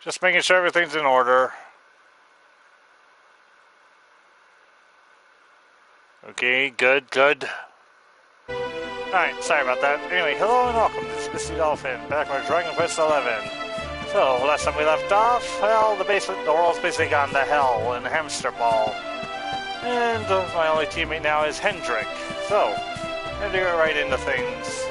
Just making sure everything's in order. Okay, good. Alright, sorry about that. Anyway, hello and welcome. This is Misty Dolphin, back with Dragon Quest 11. So, last time we left off, well, the world's basically gone to hell in a hamster ball. And my only teammate now is Hendrik. So, I'm gonna get right into things.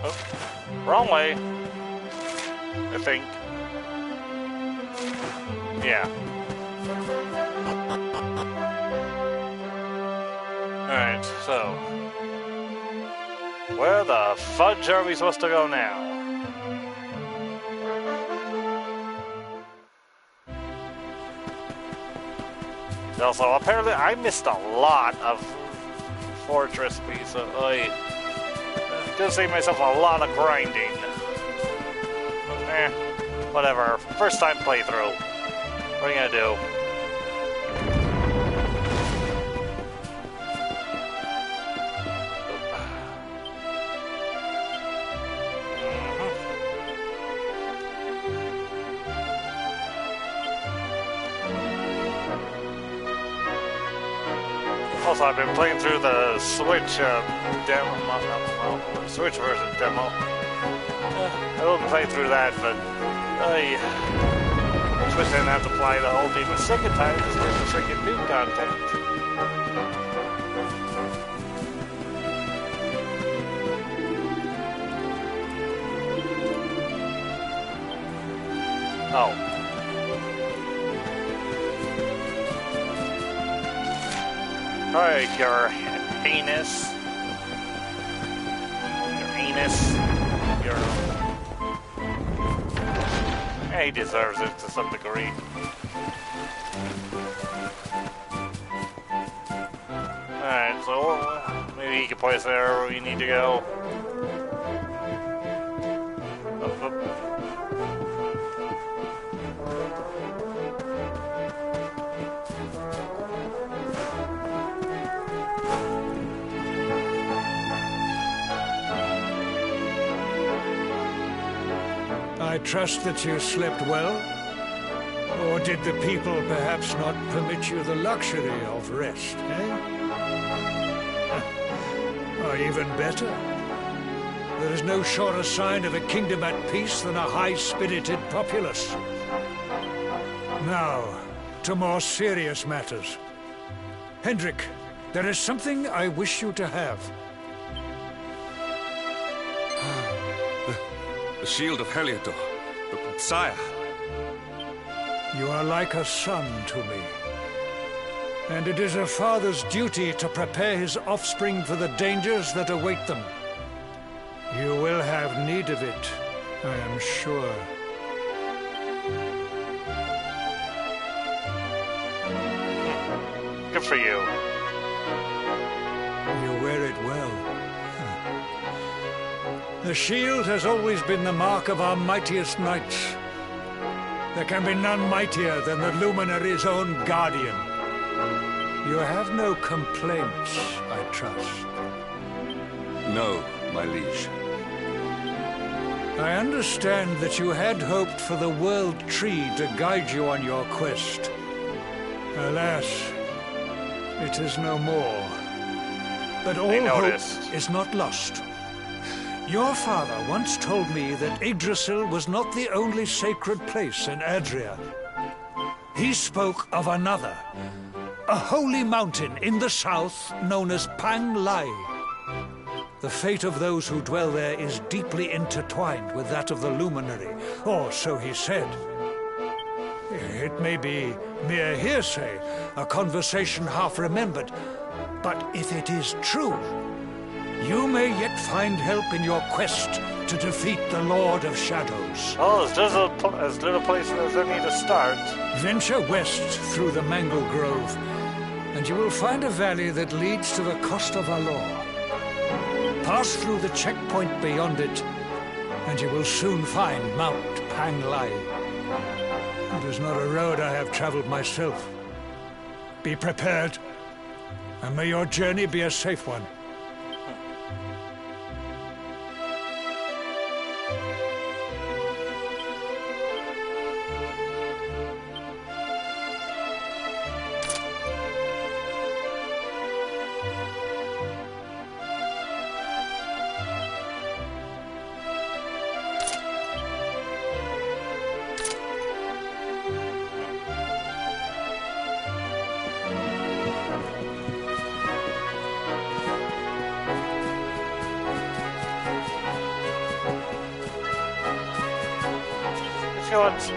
Oh, wrong way, I think. Yeah. Alright, so where the fudge are we supposed to go now? Also, apparently I missed a lot of fortress pieces. Gonna save myself a lot of grinding. Whatever. First time playthrough. What are you gonna do? Also, I've been playing through the Switch Switch version demo. I wouldn't play through that, but I wish I didn't have to play the whole game a second time because there's the freaking new content. Oh. Alright, your anus. He deserves it to some degree. Alright, so maybe he can point us there where we need to go. I trust that you slept well? Or did the people perhaps not permit you the luxury of rest, eh? Or even better, there is no surer sign of a kingdom at peace than a high-spirited populace. Now, to more serious matters. Hendrik, there is something I wish you to have. The shield of Heliodor, the sire. You are like a son to me. And it is a father's duty to prepare his offspring for the dangers that await them. You will have need of it, I am sure. Good for you. You wear it well. The shield has always been the mark of our mightiest knights. There can be none mightier than the Luminary's own guardian. You have no complaints, I trust. No, my liege. I understand that you had hoped for the World Tree to guide you on your quest. Alas, it is no more. But all hope is not lost. Your father once told me that Yggdrasil was not the only sacred place in Adria. He spoke of another, a holy mountain in the south known as Pang Lai. The fate of those who dwell there is deeply intertwined with that of the Luminary, or so he said. It may be mere hearsay, a conversation half remembered, but if it is true, you may yet find help in your quest to defeat the Lord of Shadows. Oh, there's as little place as any to start. Venture west through the Mangle Grove, and you will find a valley that leads to the coast of Alor. Pass through the checkpoint beyond it, and you will soon find Mount Pang Lai. is not a road I have traveled myself. Be prepared, and may your journey be a safe one. Short.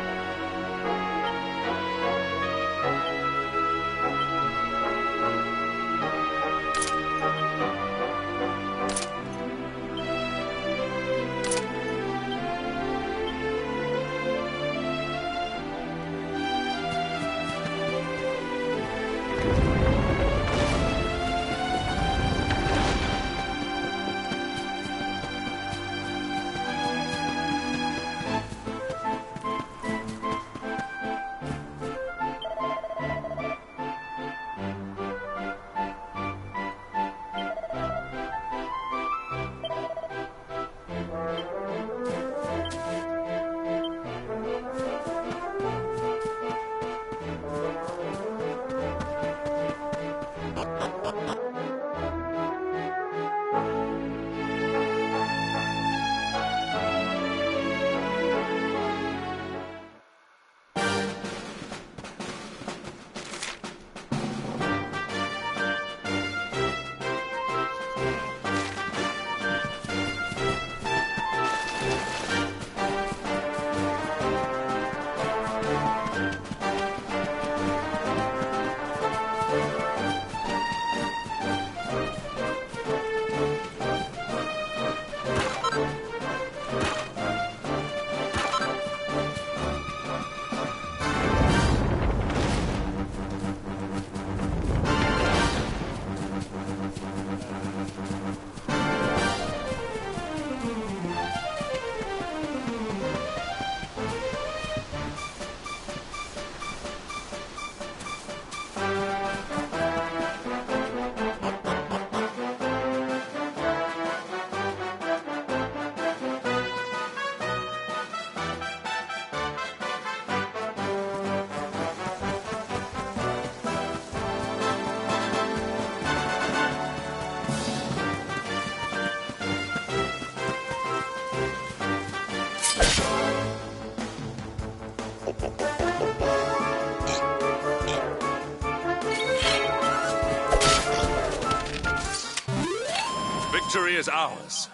Victory is ours.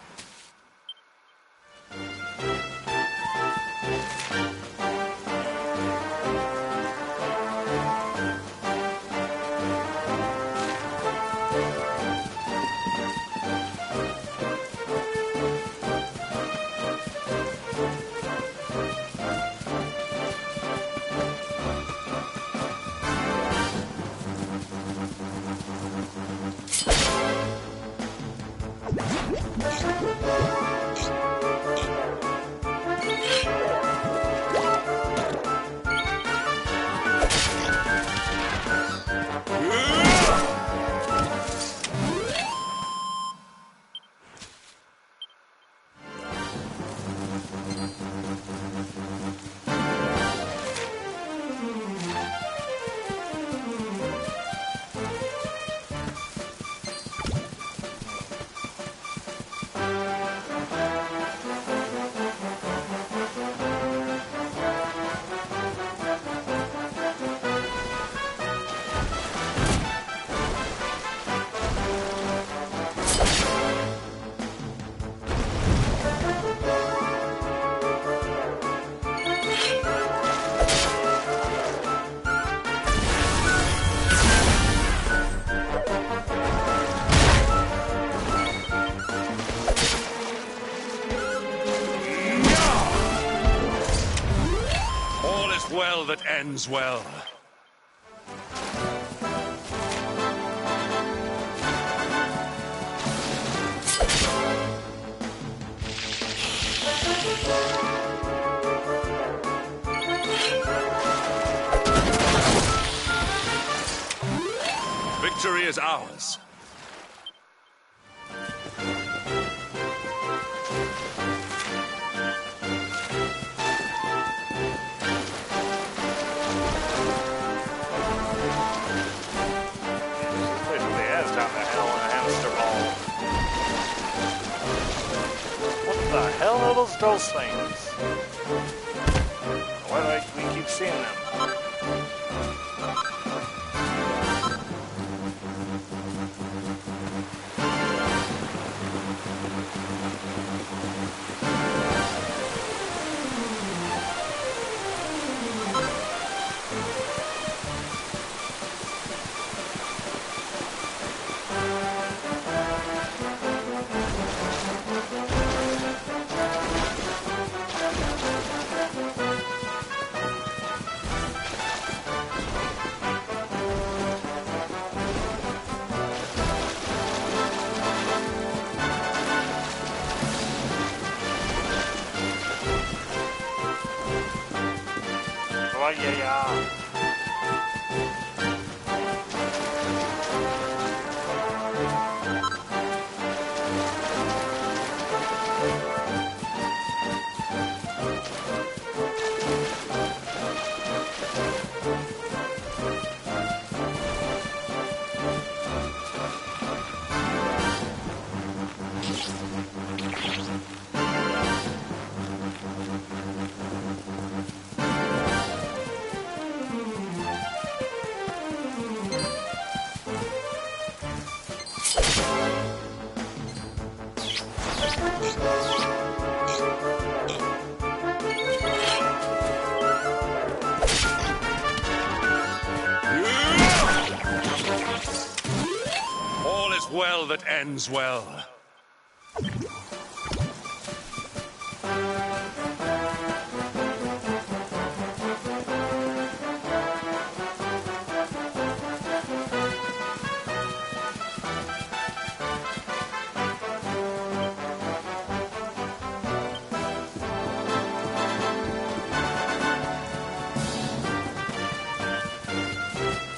Well that ends well. Victory is ours. Basically has down the hill in a hamster ball. What the hell are those ghost things? Why do we keep seeing them? Oh yeah. All is well that ends well.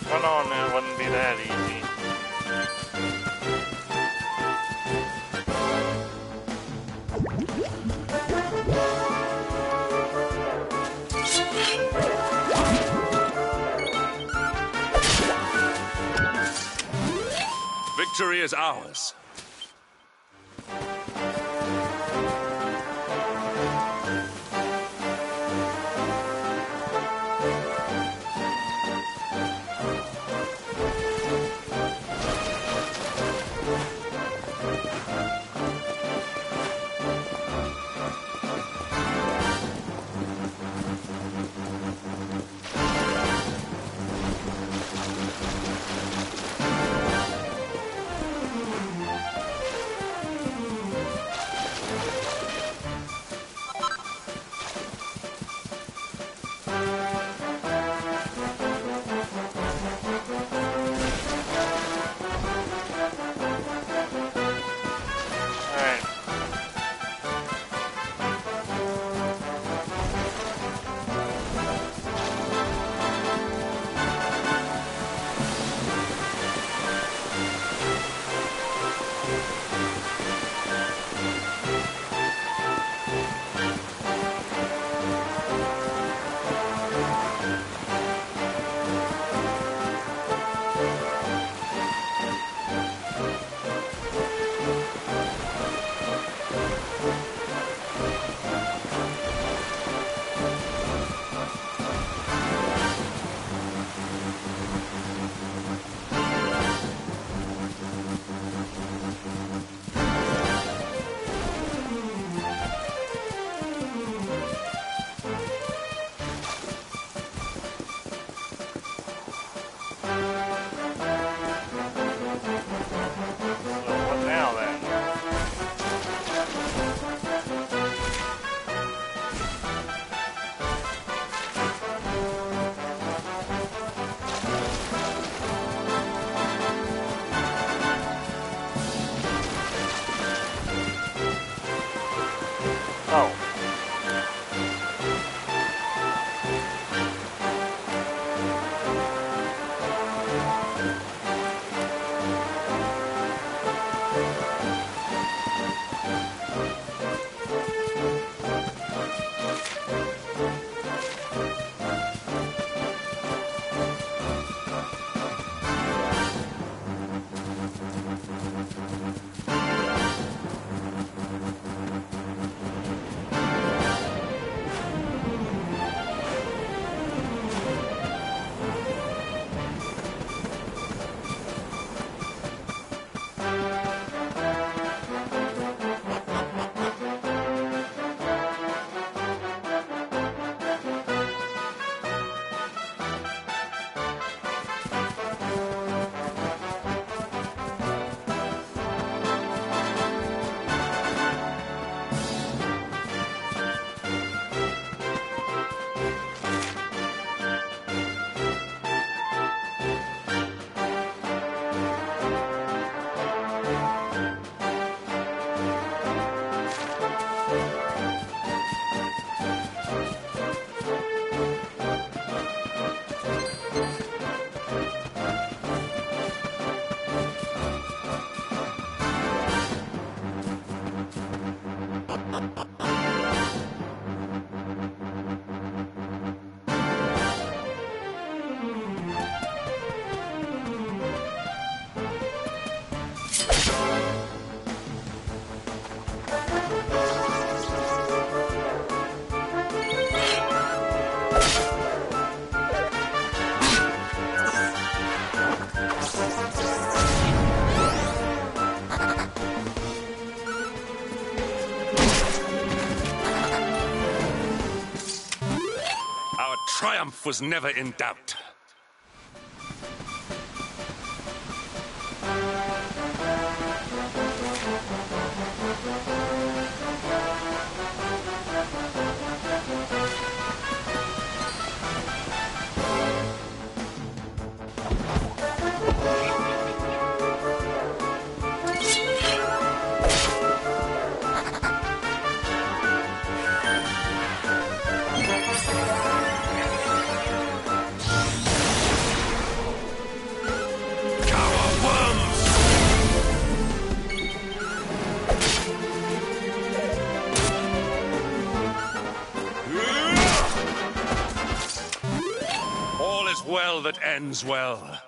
Oh no, it wouldn't be that easy. Victory is ours. was never in doubt. All is well that ends well.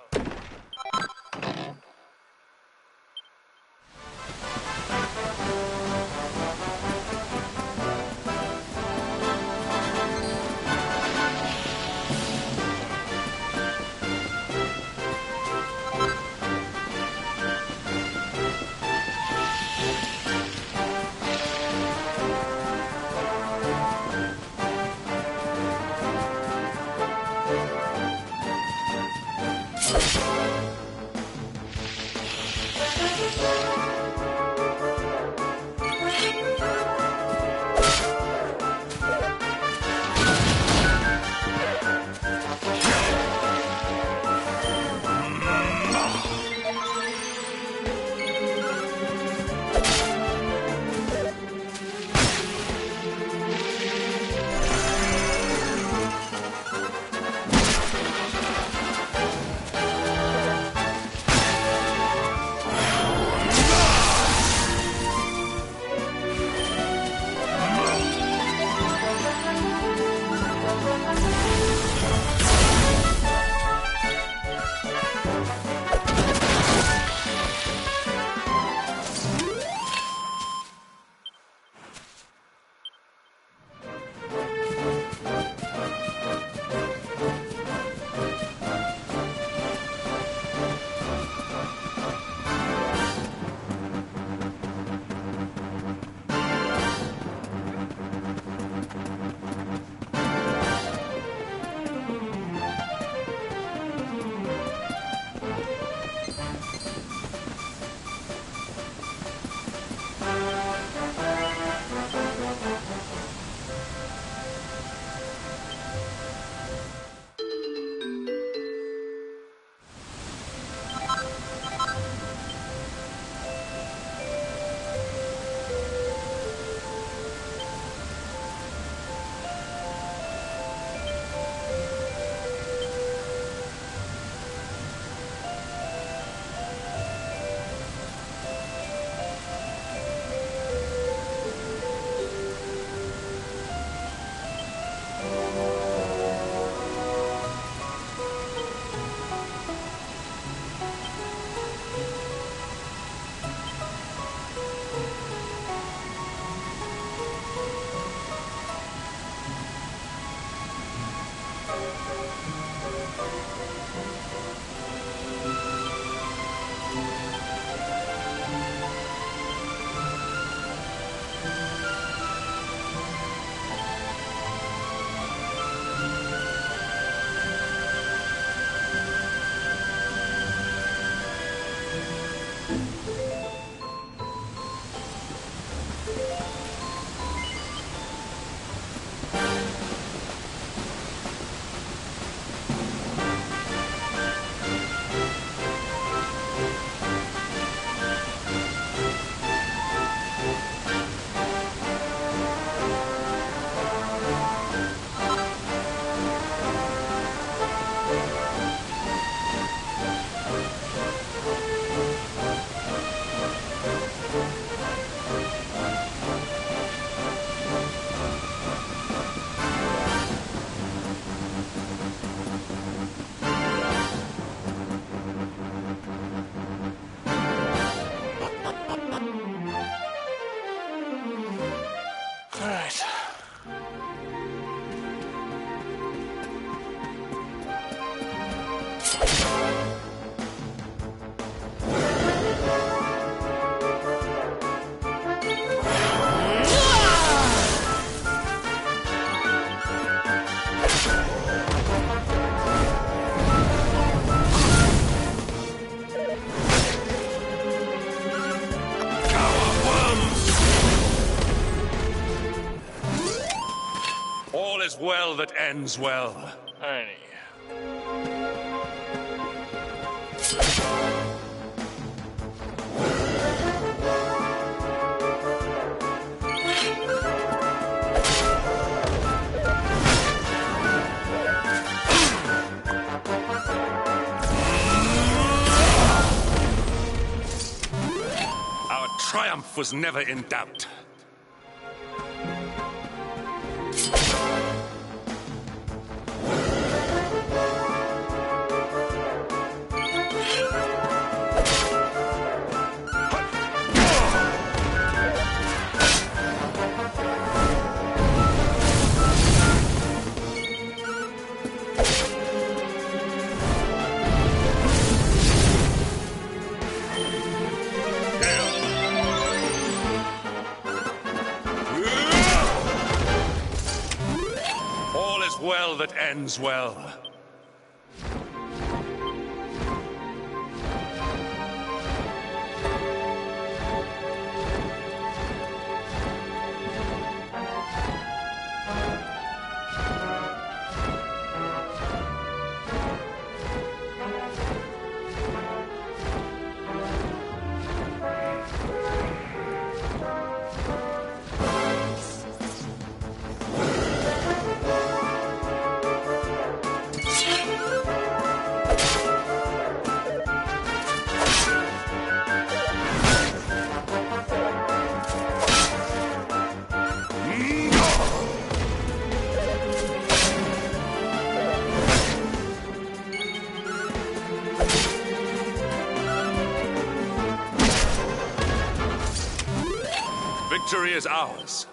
well that ends well. Alrighty. Our triumph was never in doubt. All is well that ends well. Victory is ours.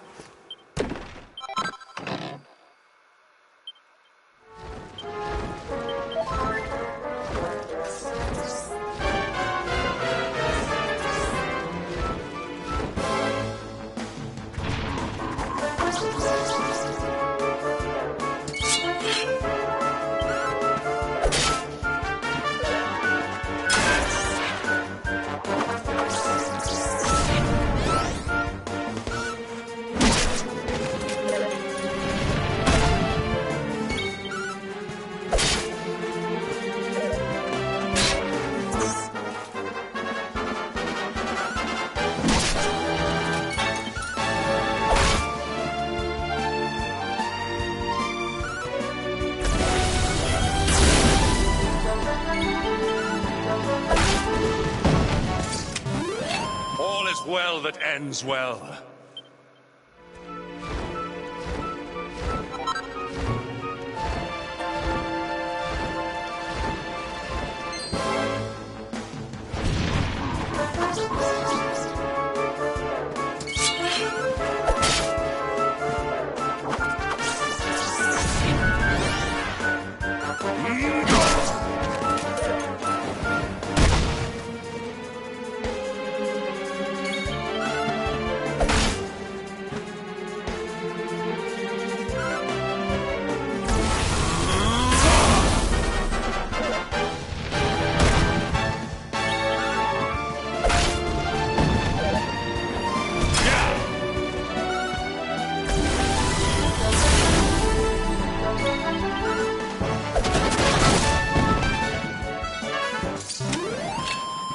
All is well that ends well.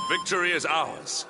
Victory is ours.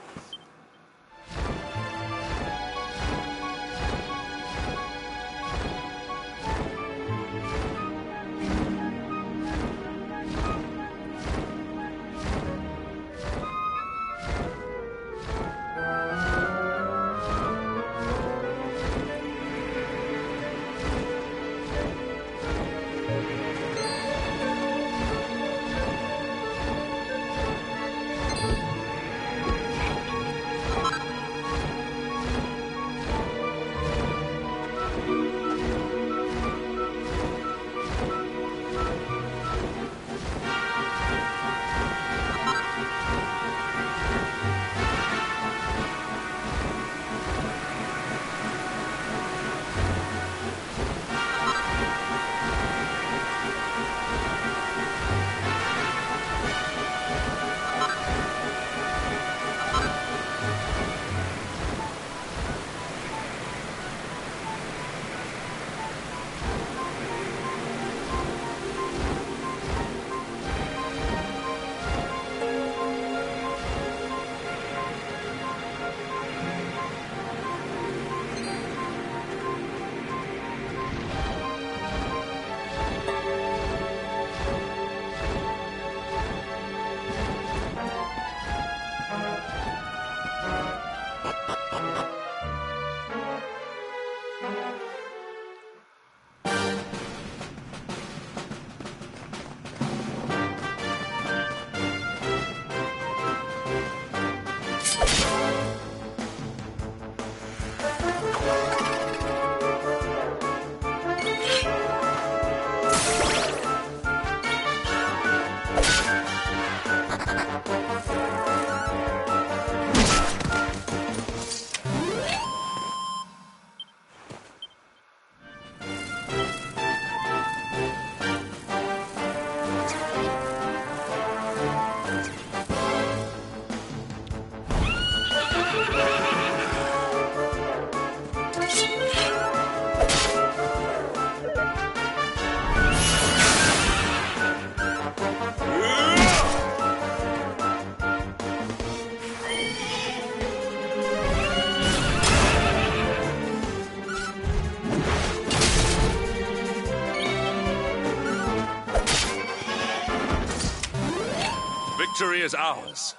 Victory is ours.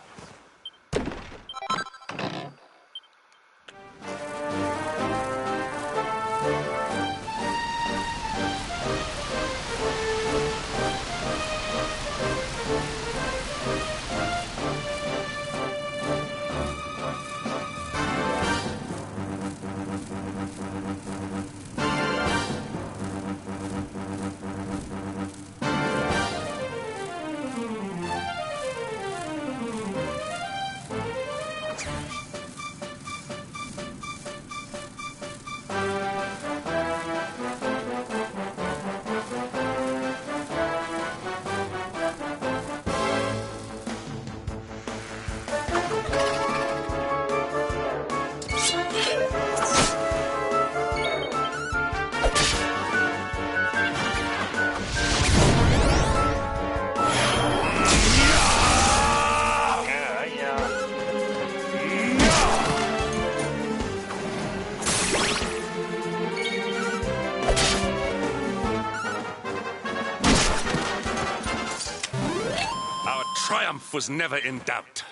Triumph was never in doubt.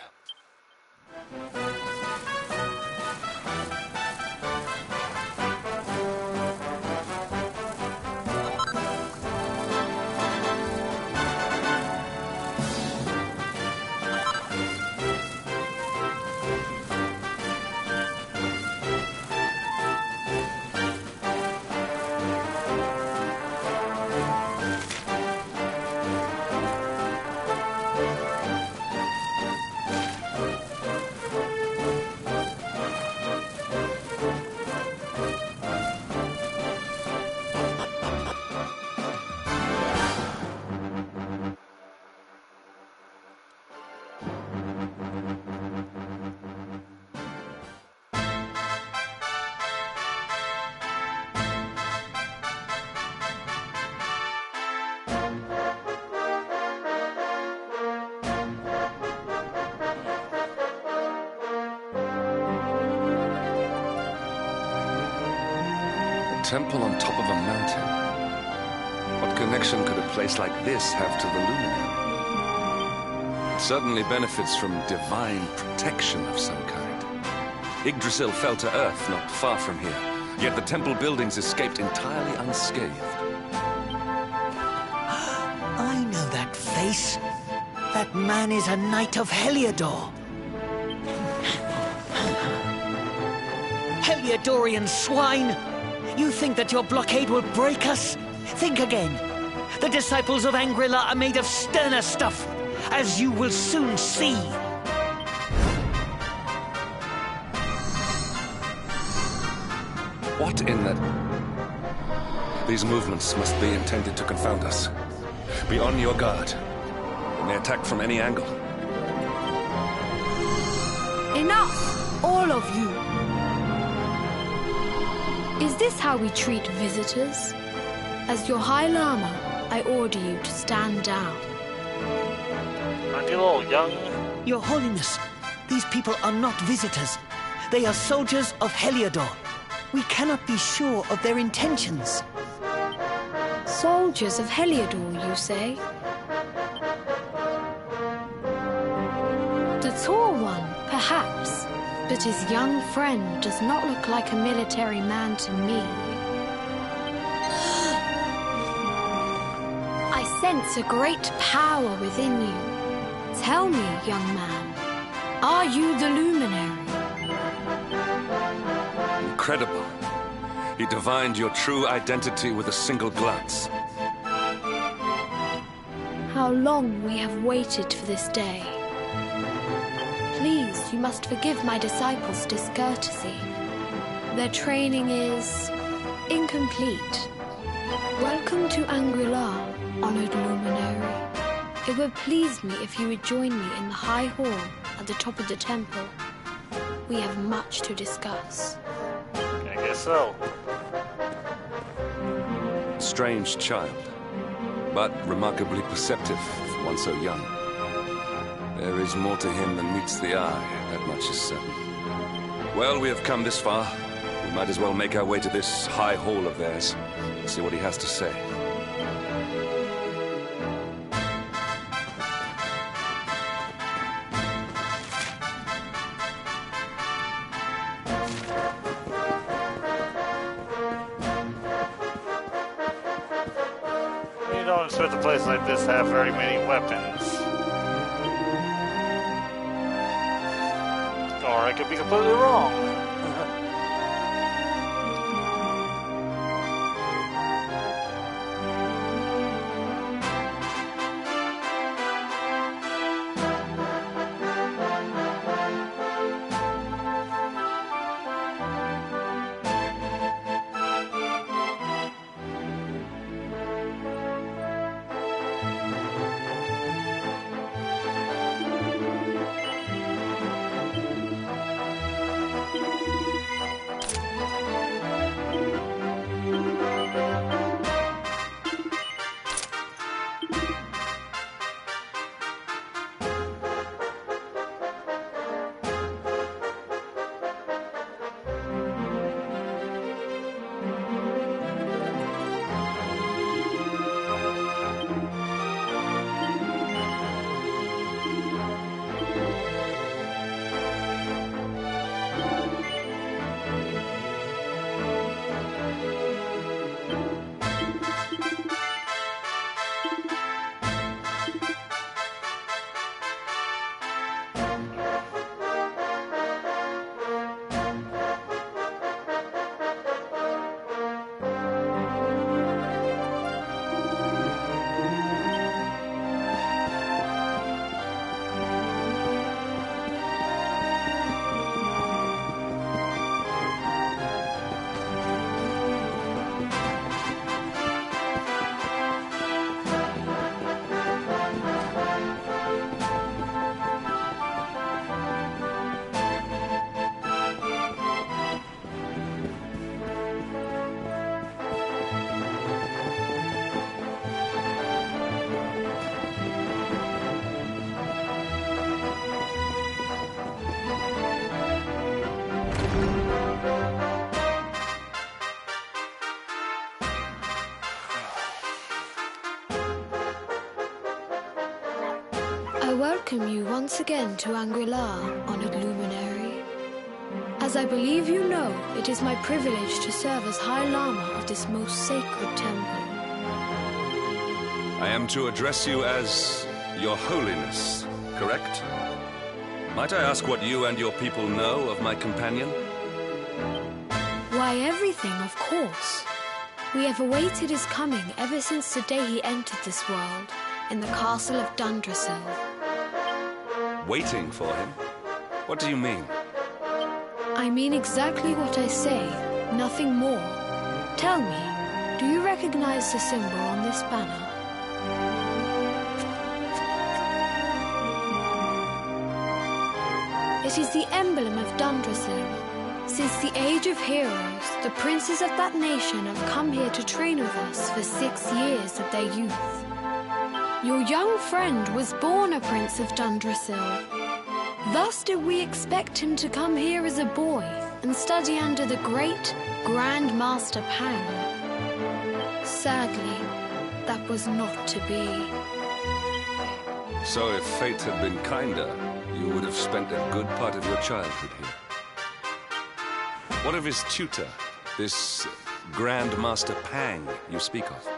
Temple on top of a mountain. What connection could a place like this have to the luminary? It certainly benefits from divine protection of some kind. Yggdrasil fell to earth not far from here, yet the temple buildings escaped entirely unscathed. I know that face. That man is a knight of Heliodor. Heliodorian swine! You think that your blockade will break us? Think again. The disciples of Angrila are made of sterner stuff, as you will soon see. What in the... These movements must be intended to confound us. Be on your guard. They may attack from any angle. Enough! All of you! Is this how we treat visitors? As your High Lama, I order you to stand down. Aren't you all young? Your Holiness, these people are not visitors. They are soldiers of Heliodor. We cannot be sure of their intentions. Soldiers of Heliodor, you say? The tall one, perhaps. But his young friend does not look like a military man to me. I sense a great power within you. Tell me, young man, are you the luminary? Incredible. He divined your true identity with a single glance. How long we have waited for this day. Please, you must forgive my disciples' discourtesy. Their training is incomplete. Welcome to Angrila, honored luminary. It would please me if you would join me in the high hall at the top of the temple. We have much to discuss. I guess so. Strange child, but remarkably perceptive for one so young. There is more to him than meets the eye, that much is certain. Well, we have come this far. We might as well make our way to this high hall of theirs and see what he has to say. You don't expect a place like this to have very many weapons. Or I could be completely wrong. I welcome you once again to Angri-La, honored luminary. As I believe you know, it is my privilege to serve as High Lama of this most sacred temple. I am to address you as Your Holiness, correct? Might I ask what you and your people know of my companion? Why, everything, of course. We have awaited his coming ever since the day he entered this world, in the castle of Dundrasil. Waiting for him? What do you mean? I mean exactly what I say, nothing more. Tell me, do you recognize the symbol on this banner? It is the emblem of Dundrasil. Since the age of heroes, the princes of that nation have come here to train with us for 6 years of their youth. Your young friend was born a prince of Dundrasil. Thus did we expect him to come here as a boy and study under the great Grand Master Pang. Sadly, that was not to be. So if fate had been kinder, you would have spent a good part of your childhood here. What of his tutor, this Grand Master Pang you speak of?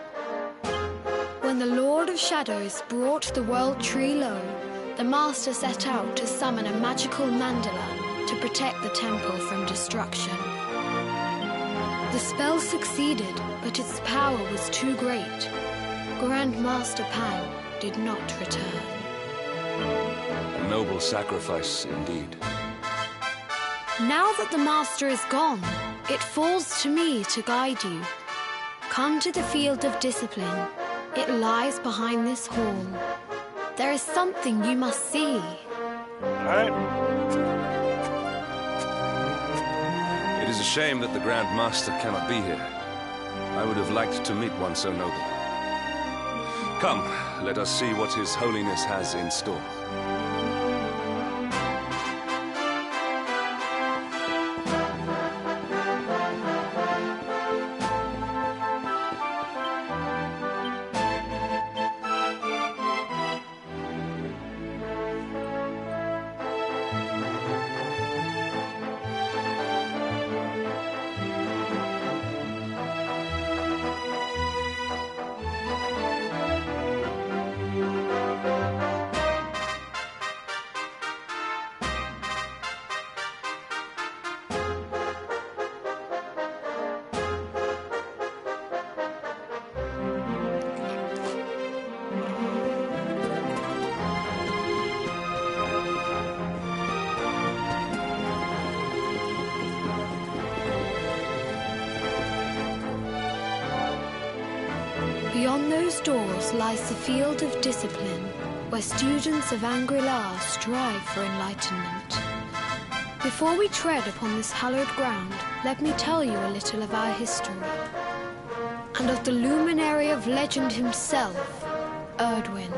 When the Lord of Shadows brought the world tree low, the Master set out to summon a magical mandala to protect the temple from destruction. The spell succeeded, but its power was too great. Grand Master Pang did not return. A noble sacrifice indeed. Now that the Master is gone, it falls to me to guide you. Come to the field of discipline. It lies behind this hall. There is something you must see. Alright. It is a shame that the Grand Master cannot be here. I would have liked to meet one so noble. Come, let us see what His Holiness has in store. Beyond those doors lies the field of discipline, where students of Angri-La strive for enlightenment. Before we tread upon this hallowed ground, let me tell you a little of our history, and of the luminary of legend himself, Erdwin.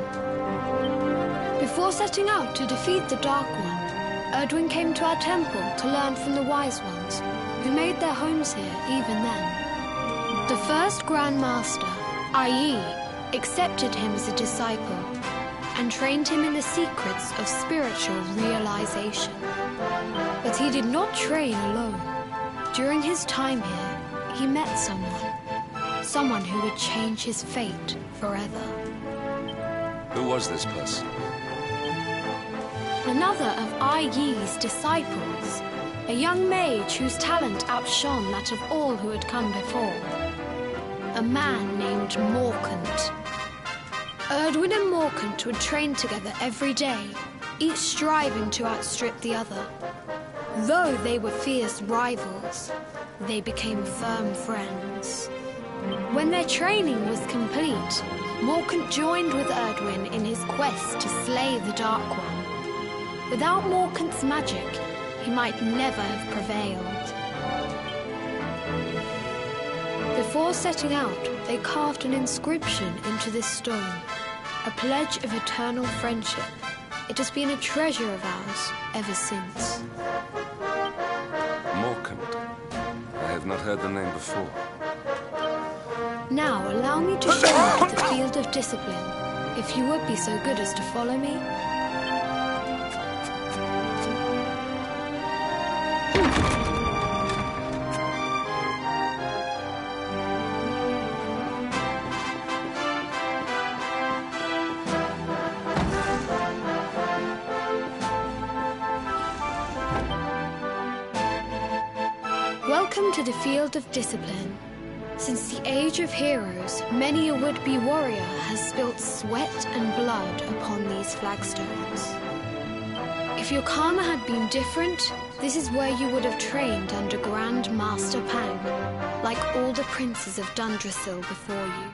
Before setting out to defeat the Dark One, Erdwin came to our temple to learn from the Wise Ones, who made their homes here even then. The first Grand Master, i.e., accepted him as a disciple and trained him in the secrets of spiritual realization. But he did not train alone. During his time here, he met someone who would change his fate forever. Who was this person? Another of Ai Yi's disciples, a young mage whose talent outshone that of all who had come before. A man named Morkant. Erdwin and Morkant would train together every day, each striving to outstrip the other. Though they were fierce rivals, they became firm friends. When their training was complete, Morkant joined with Erdwin in his quest to slay the Dark One. Without Morkant's magic, he might never have prevailed. Before setting out, they carved an inscription into this stone, a pledge of eternal friendship. It has been a treasure of ours ever since. Morkant. I have not heard the name before. Now allow me to show you the field of discipline, if you would be so good as to follow me. Welcome to the field of discipline. Since the age of heroes, many a would-be warrior has spilt sweat and blood upon these flagstones. If your karma had been different, this is where you would have trained under Grand Master Pang, like all the princes of Dundrasil before you.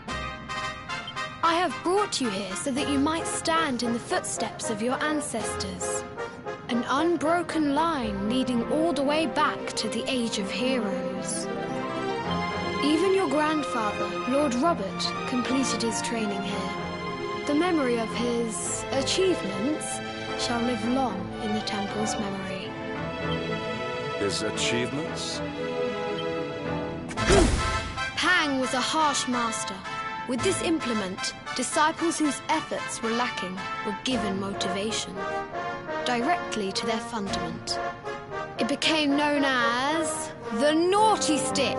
I have brought you here so that you might stand in the footsteps of your ancestors. An unbroken line leading all the way back to the Age of Heroes. Even your grandfather, Lord Robert, completed his training here. The memory of his achievements shall live long in the temple's memory. His achievements? Pang was a harsh master. With this implement, disciples whose efforts were lacking were given motivation, directly to their fundament. It became known as the Naughty Stick.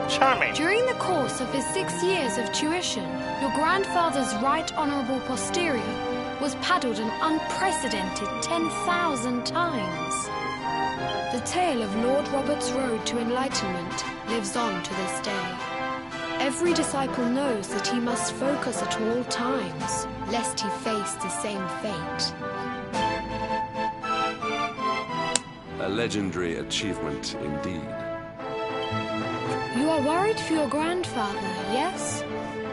Charming. During the course of his 6 years of tuition, your grandfather's right honourable posterior was paddled an unprecedented 10,000 times. The tale of Lord Robert's road to enlightenment lives on to this day. Every disciple knows that he must focus at all times, lest he face the same fate. A legendary achievement indeed. You are worried for your grandfather, yes?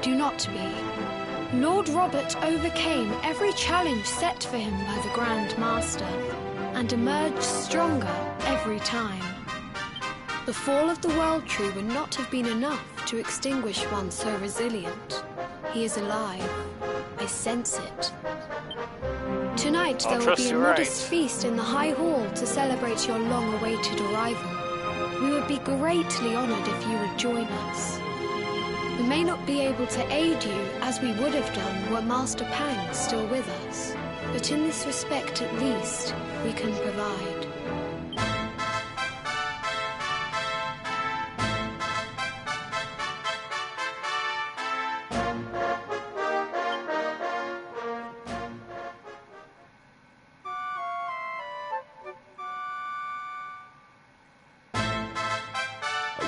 Do not be. Lord Robert overcame every challenge set for him by the Grand Master and emerged stronger every time. The fall of the World Tree would not have been enough to extinguish one so resilient. He is alive. I sense it. Tonight there will be a modest feast in the High Hall to celebrate your long-awaited arrival. We would be greatly honored if you would join us. We may not be able to aid you as we would have done were Master Pang still with us, but in this respect at least, we can provide.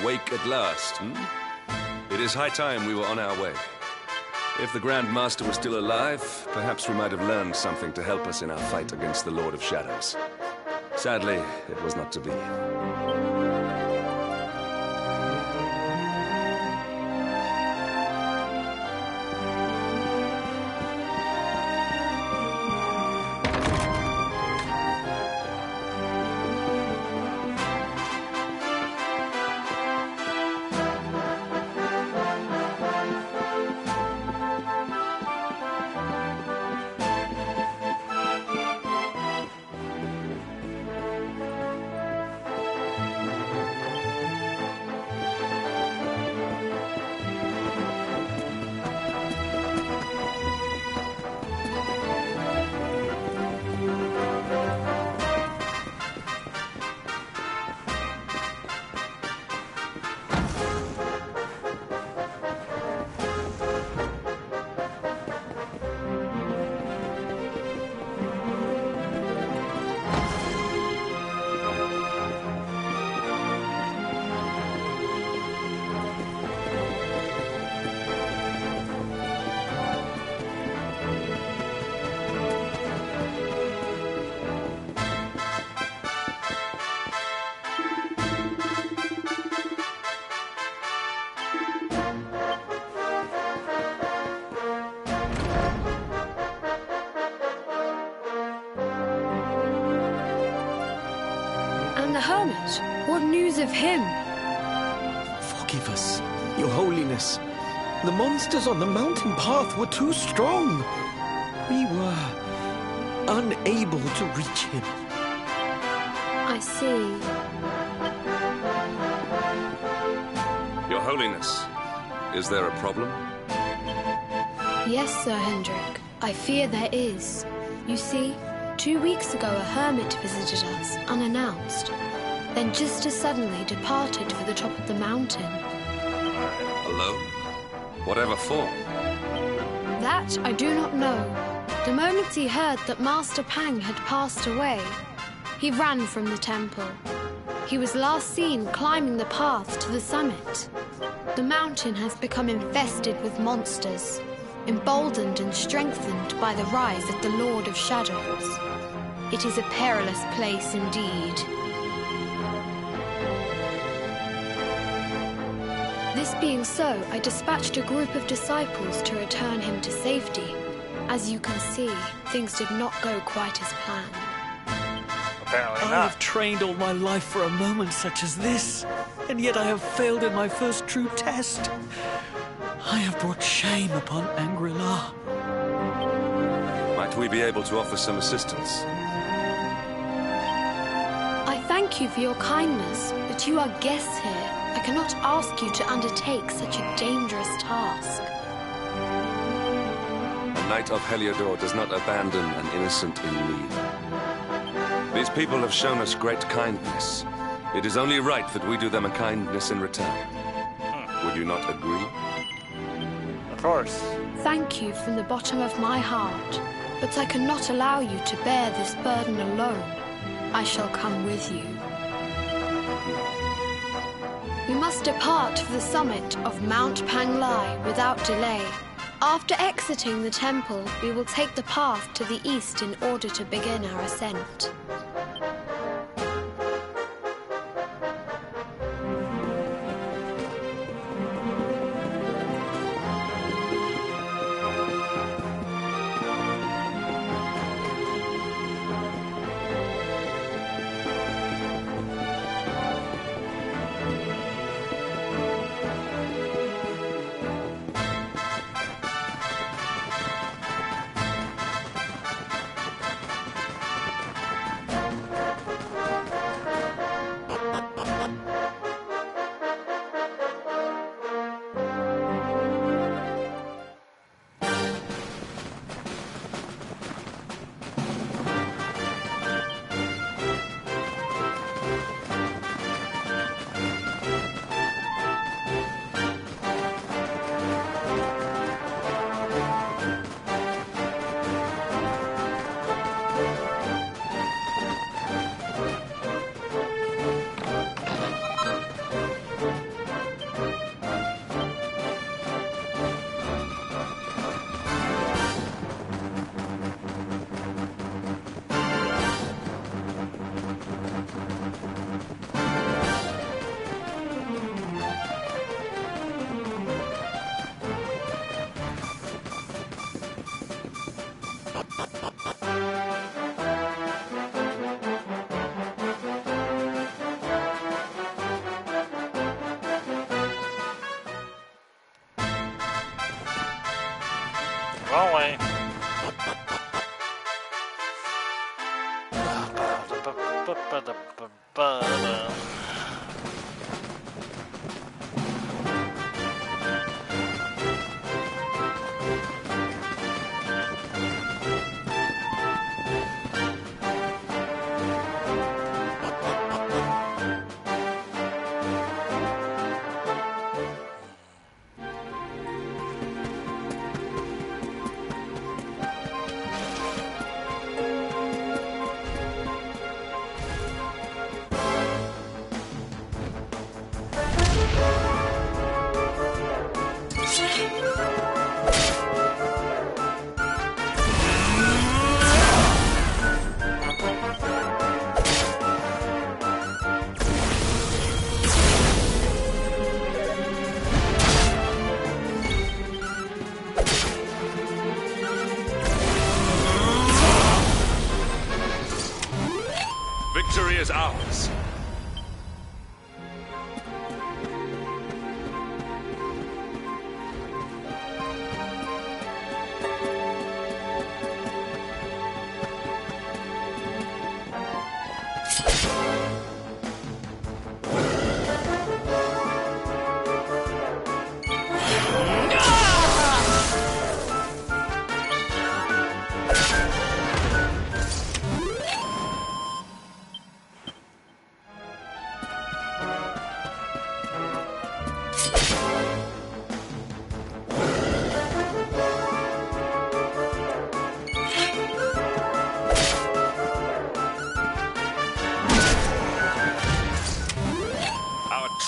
Awake at last, hmm? It is high time we were on our way. If the Grand Master was still alive, perhaps we might have learned something to help us in our fight against the Lord of Shadows. Sadly, it was not to be. The hermit? What news of him? Forgive us, Your Holiness. The monsters on the mountain path were too strong. We were unable to reach him. I see. Your Holiness, is there a problem? Yes, Sir Hendrik. I fear there is. You see, 2 weeks ago a hermit visited us, unannounced. Then just as suddenly departed for the top of the mountain. Alone? Whatever for? That I do not know. The moment he heard that Master Pang had passed away, he ran from the temple. He was last seen climbing the path to the summit. The mountain has become infested with monsters, emboldened and strengthened by the rise of the Lord of Shadows. It is a perilous place indeed. This being so, I dispatched a group of disciples to return him to safety. As you can see, things did not go quite as planned. Apparently I not. have trained all my life for a moment such as this, and yet I have failed in my first true test. I have brought shame upon Angri-La. Might we be able to offer some assistance? I thank you for your kindness, but you are guests here. I cannot ask you to undertake such a dangerous task. A knight of Heliodor does not abandon an innocent in need. These people have shown us great kindness. It is only right that we do them a kindness in return. Would you not agree? Of course. Thank you from the bottom of my heart, but I cannot allow you to bear this burden alone. I shall come with you. We must depart for the summit of Mount Panglai without delay. After exiting the temple, we will take the path to the east in order to begin our ascent. Wrong way. Victory is ours.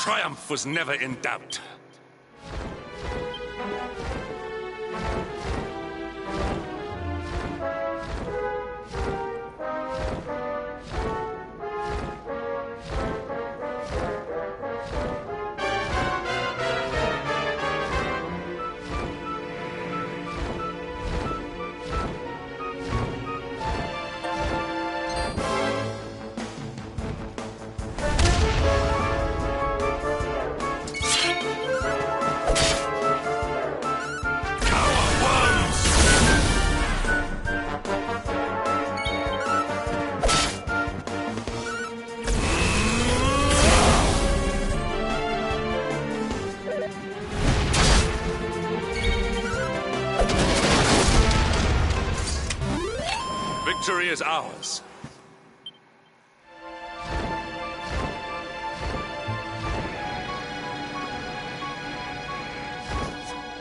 Triumph was never in doubt. Victory is ours.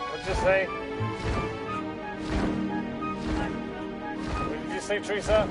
What'd you say? What did you say, Teresa?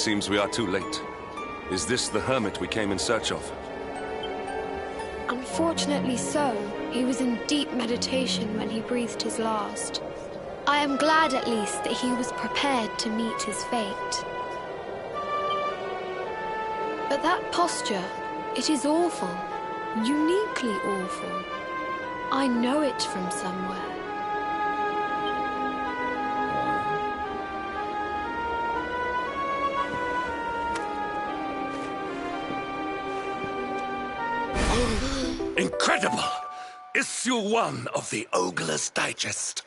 seems we are too late. Is this the hermit we came in search of? Unfortunately so. He was in deep meditation when he breathed his last. I am glad at least that he was prepared to meet his fate. But that posture, it is awful. Uniquely awful. I know it from somewhere. Incredible! Issue 1 of the Ogre's Digest.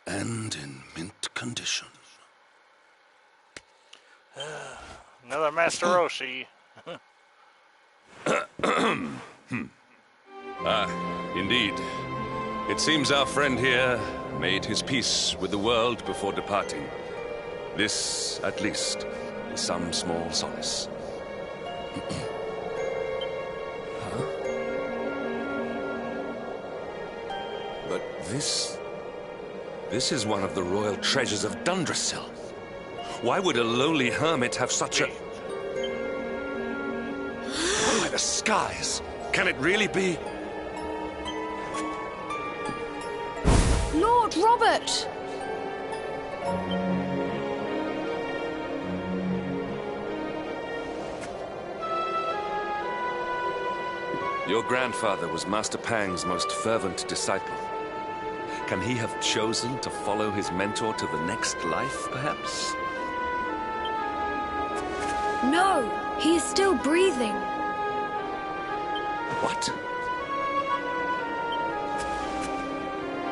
And in mint condition. Another Master Roshi. Indeed. It seems our friend here made his peace with the world before departing. This, at least, is some small solace. But this is one of the royal treasures of Dundrasil. Why would a lowly hermit have such a... By the skies! Can it really be? Lord Robert! Your grandfather was Master Pang's most fervent disciple. Can he have chosen to follow his mentor to the next life, perhaps? No, he is still breathing. What?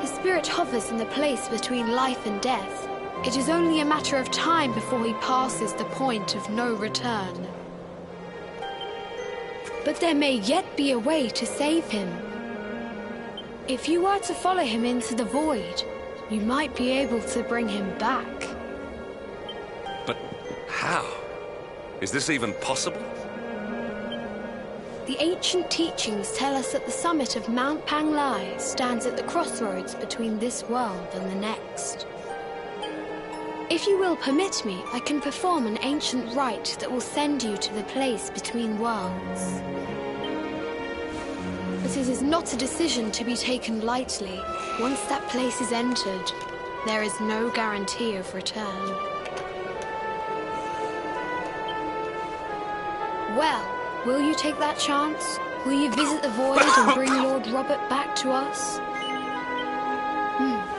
His spirit hovers in the place between life and death. It is only a matter of time before he passes the point of no return. But there may yet be a way to save him. If you were to follow him into the void, you might be able to bring him back. But how? Is this even possible? The ancient teachings tell us that the summit of Mount Panglai stands at the crossroads between this world and the next. If you will permit me, I can perform an ancient rite that will send you to the place between worlds. But it is not a decision to be taken lightly. Once that place is entered, there is no guarantee of return. Well, will you take that chance? Will you visit the void and bring Lord Robert back to us?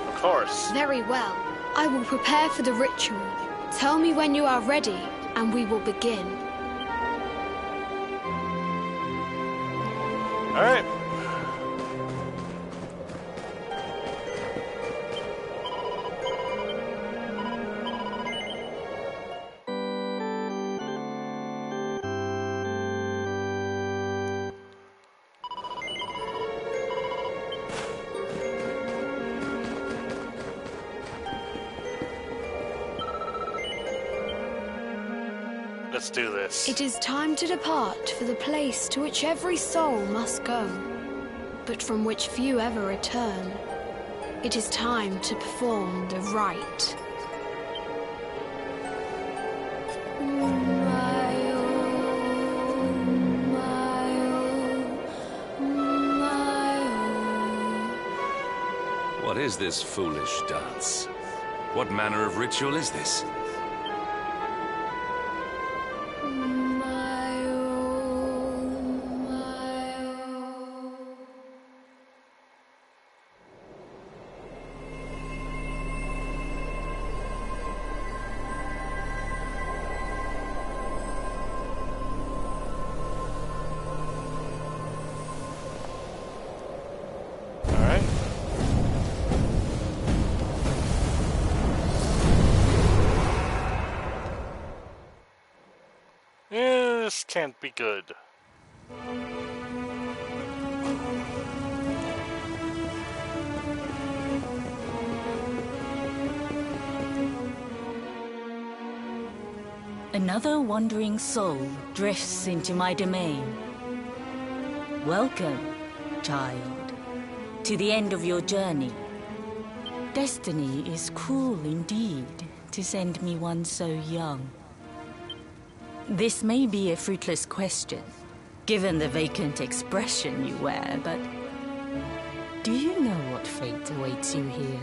Of course. Very well. I will prepare for the ritual. Tell me when you are ready, and we will begin. All right. Let's do this. It is time to depart for the place to which every soul must go, but from which few ever return. It is time to perform the rite. What is this foolish dance? What manner of ritual is this? This can't be good. Another wandering soul drifts into my domain. Welcome, child, to the end of your journey. Destiny is cruel indeed to send me one so young. This may be a fruitless question, given the vacant expression you wear, but do you know what fate awaits you here?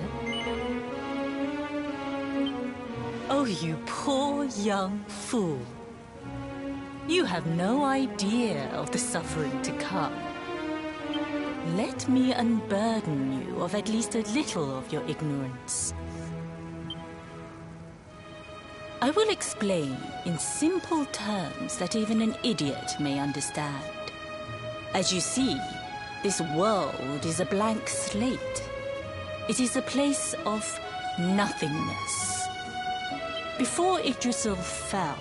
Oh, you poor young fool. You have no idea of the suffering to come. Let me unburden you of at least a little of your ignorance. I will explain in simple terms that even an idiot may understand. As you see, this world is a blank slate. It is a place of nothingness. Before Yggdrasil fell,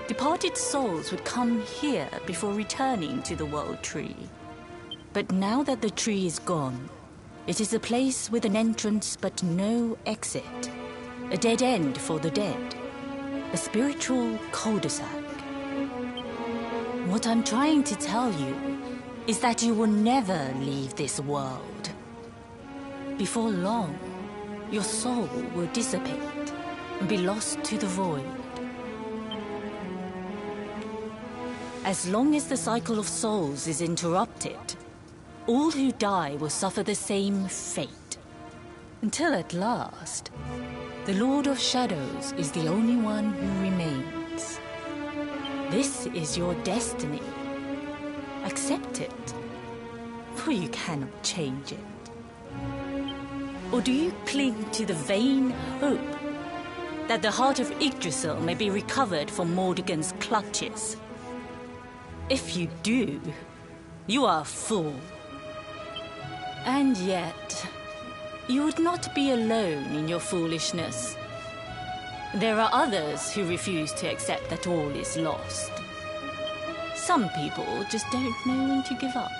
departed souls would come here before returning to the World Tree. But now that the tree is gone, it is a place with an entrance but no exit. A dead end for the dead. A spiritual cul-de-sac. What I'm trying to tell you is that you will never leave this world. Before long, your soul will dissipate and be lost to the void. As long as the cycle of souls is interrupted, all who die will suffer the same fate. Until at last, the Lord of Shadows is the only one who remains. This is your destiny. Accept it, for you cannot change it. Or do you cling to the vain hope that the heart of Yggdrasil may be recovered from Mordegon's clutches? If you do, you are a fool. And yet, you would not be alone in your foolishness. There are others who refuse to accept that all is lost. Some people just don't know when to give up.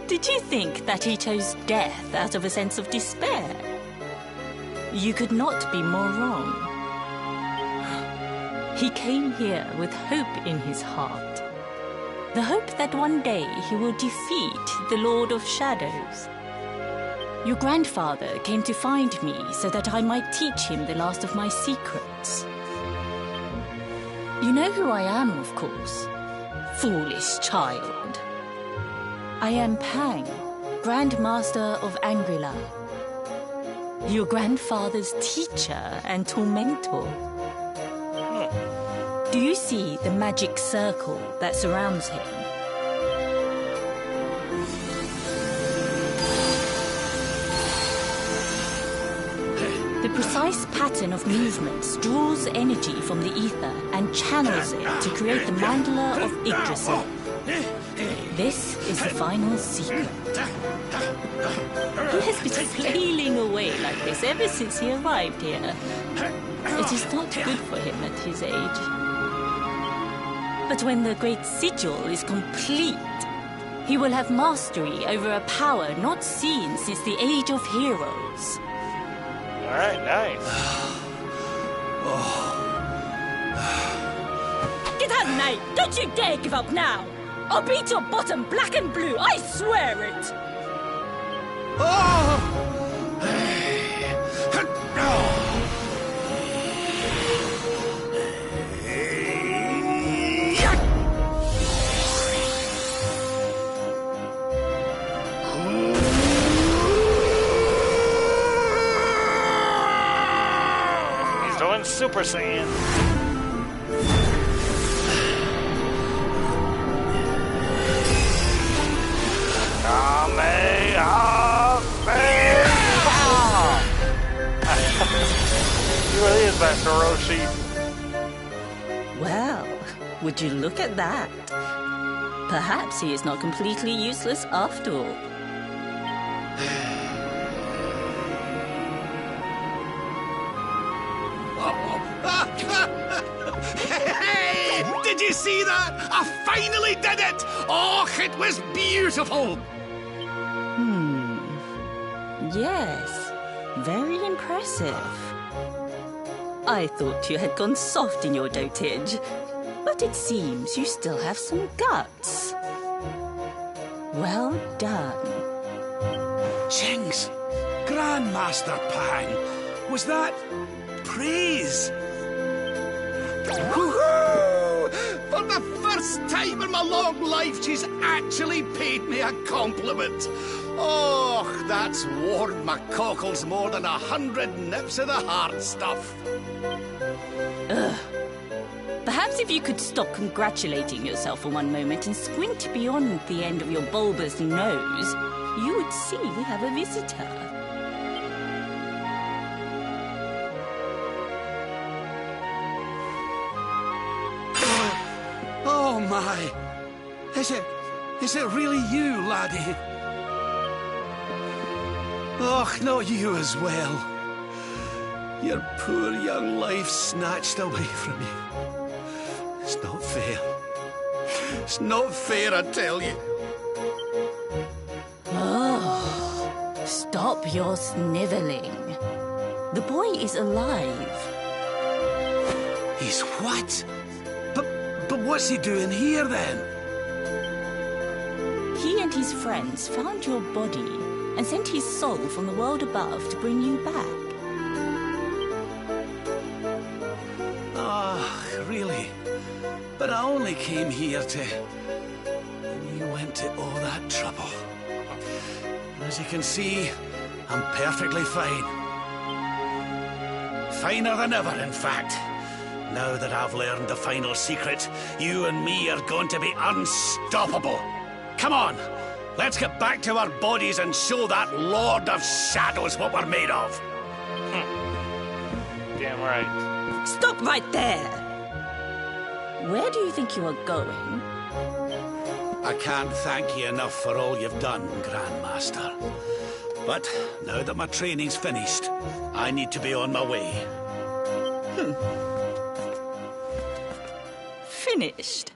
Did you think that he chose death out of a sense of despair? You could not be more wrong. He came here with hope in his heart. The hope that one day he will defeat the Lord of Shadows. Your grandfather came to find me so that I might teach him the last of my secrets. You know who I am, of course. Foolish child. I am Pang, Grand Master of Angrila. Your grandfather's teacher and tormentor. Do you see the magic circle that surrounds him? The precise pattern of movements draws energy from the ether and channels it to create the mandala of Yggdrasil. This is the final secret. He has been flailing away like this ever since he arrived here. It is not good for him at his age. But when the great sigil is complete, he will have mastery over a power not seen since the Age of Heroes. Alright, nice. Get out, knight! Don't you dare give up now! I'll beat your bottom black and blue, I swear it! He's doing Super Saiyan. Kamehameha! really is Master Roshi. Well, would you look at that? Perhaps he is not completely useless after all. Hey! Did you see that? I finally did it! Oh, it was beautiful! Yes, very impressive. I thought you had gone soft in your dotage, but it seems you still have some guts. Well done. Jinx! Grandmaster Pang! Was that praise? Woohoo! For the first time in my long life, she's actually paid me a compliment. Oh, that's warmed my cockles more than 100 nips of the hard stuff. Perhaps if you could stop congratulating yourself for one moment and squint beyond the end of your bulbous nose, you would see we have a visitor. Oh my! Is it really you, laddie? Och, not you as well. Your poor young life snatched away from you. It's not fair. It's not fair, I tell you. Oh, stop your sniveling. The boy is alive. He's what? But what's he doing here then? He and his friends found your body and sent his soul from the world above to bring you back. Ah, really? But I only came here to... And you went to all that trouble. As you can see, I'm perfectly fine. Finer than ever, in fact. Now that I've learned the final secret, you and me are going to be unstoppable. Come on, let's get back to our bodies and show that Lord of Shadows what we're made of. Damn right. Stop right there! Where do you think you are going? I can't thank you enough for all you've done, Grandmaster. But now that my training's finished, I need to be on my way. Finished?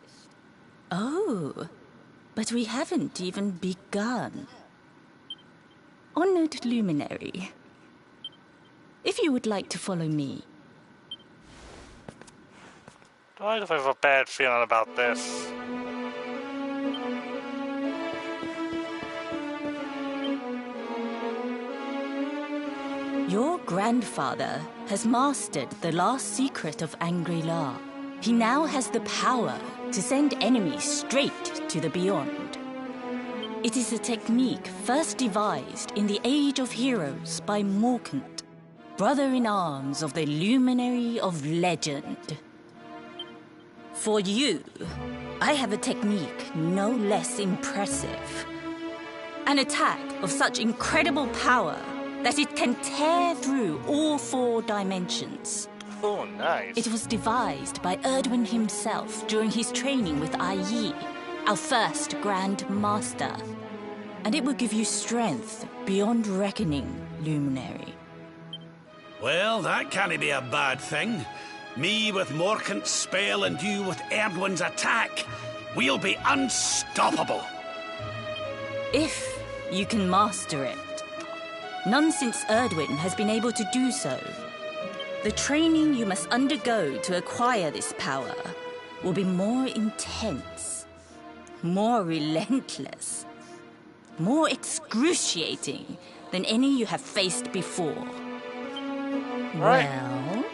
Oh, but we haven't even begun. Honored Luminary, if you would like to follow me. I have a bad feeling about this. Your grandfather has mastered the last secret of Angri-La. He now has the power to send enemies straight to the beyond. It is a technique first devised in the Age of Heroes by Morkant, brother-in-arms of the Luminary of Legend. For you, I have a technique no less impressive. An attack of such incredible power that it can tear through all 4 dimensions. Oh, nice. It was devised by Erdwin himself during his training with Yi, our first Grand Master. And it will give you strength beyond reckoning, Luminary. Well, that can't be a bad thing. Me with Morkant's spell and you with Erdwin's attack. We'll be unstoppable. If you can master it. None since Erdwin has been able to do so. The training you must undergo to acquire this power will be more intense, more relentless, more excruciating than any you have faced before. Right. Well,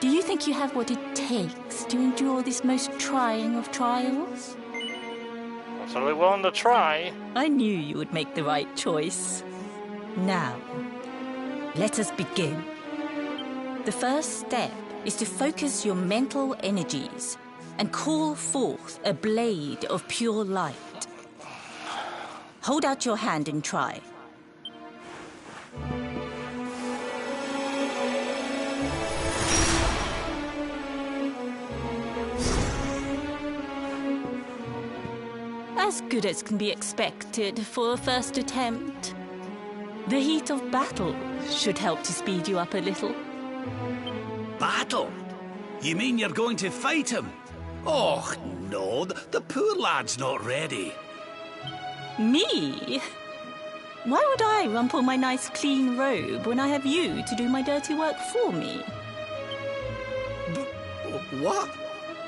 do you think you have what it takes to endure this most trying of trials? I'm certainly willing to try. I knew you would make the right choice. Now, let us begin. The first step is to focus your mental energies and call forth a blade of pure light. Hold out your hand and try. as good as can be expected for a first attempt. The heat of battle should help to speed you up a little. Battle? You mean you're going to fight him? Oh, no, the poor lad's not ready. Me? Why would I rumple my nice clean robe when I have you to do my dirty work for me? What?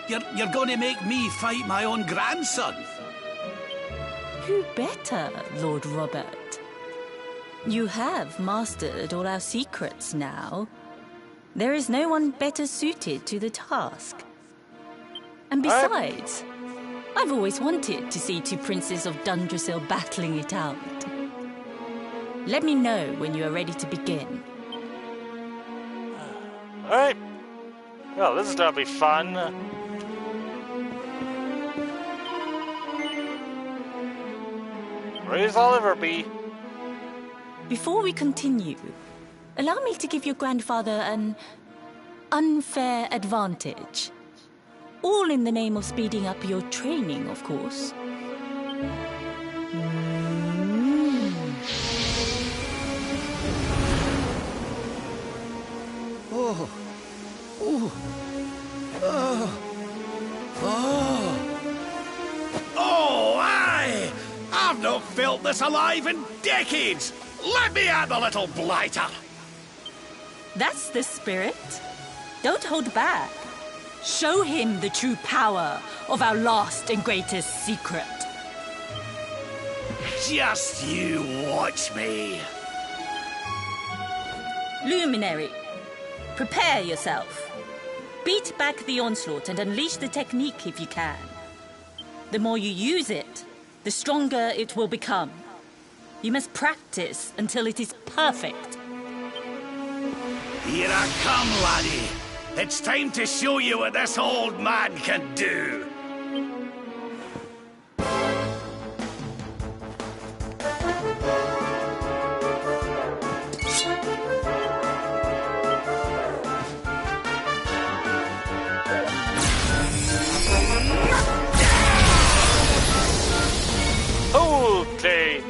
You're going to make me fight my own grandson? Who better, Lord Robert? You have mastered all our secrets now. There is no one better suited to the task. And besides, I've always wanted to see two princes of Dundrasil battling it out. Let me know when you are ready to begin. Alright. Well, this is gonna be fun. Ready as I'll ever be. Before we continue, allow me to give your grandfather an unfair advantage. All in the name of speeding up your training, of course. Oh. Oh. Oh. Oh. Oh, aye! I've not felt this alive in decades! Let me at the little blighter! That's the spirit. Don't hold back. Show him the true power of our last and greatest secret. Just you watch me. Luminary, prepare yourself. Beat back the onslaught and unleash the technique if you can. The more you use it, the stronger it will become. You must practice until it is perfect. Here I come, laddie. It's time to show you what this old man can do. Okay.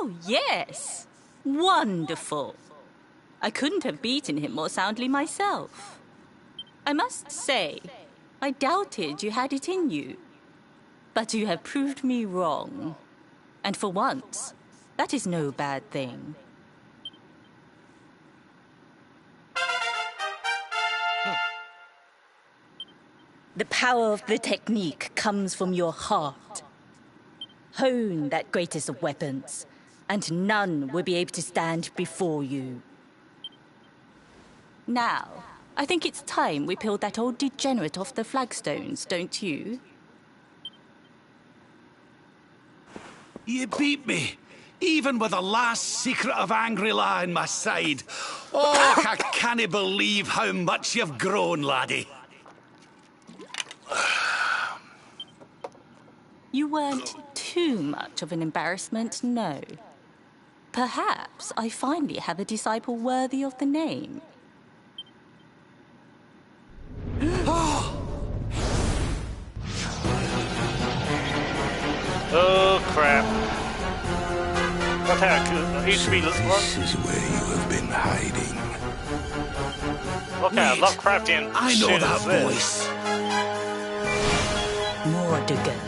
Oh, yes. Wonderful. I couldn't have beaten him more soundly myself. I must say, I doubted you had it in you. But you have proved me wrong. And for once, that is no bad thing. The power of the technique comes from your heart. Hone that greatest of weapons, and none will be able to stand before you. Now, I think it's time we peeled that old degenerate off the flagstones, don't you? You beat me, even with the last secret of Angry-La in my side. Oh, I can't believe how much you've grown, laddie. You weren't too much of an embarrassment, no. Perhaps I finally have a disciple worthy of the name. Oh, crap. What the heck? HP... This is where you have been hiding. What kind of Lovecraftian I know shit that is this? voice. Mordigan.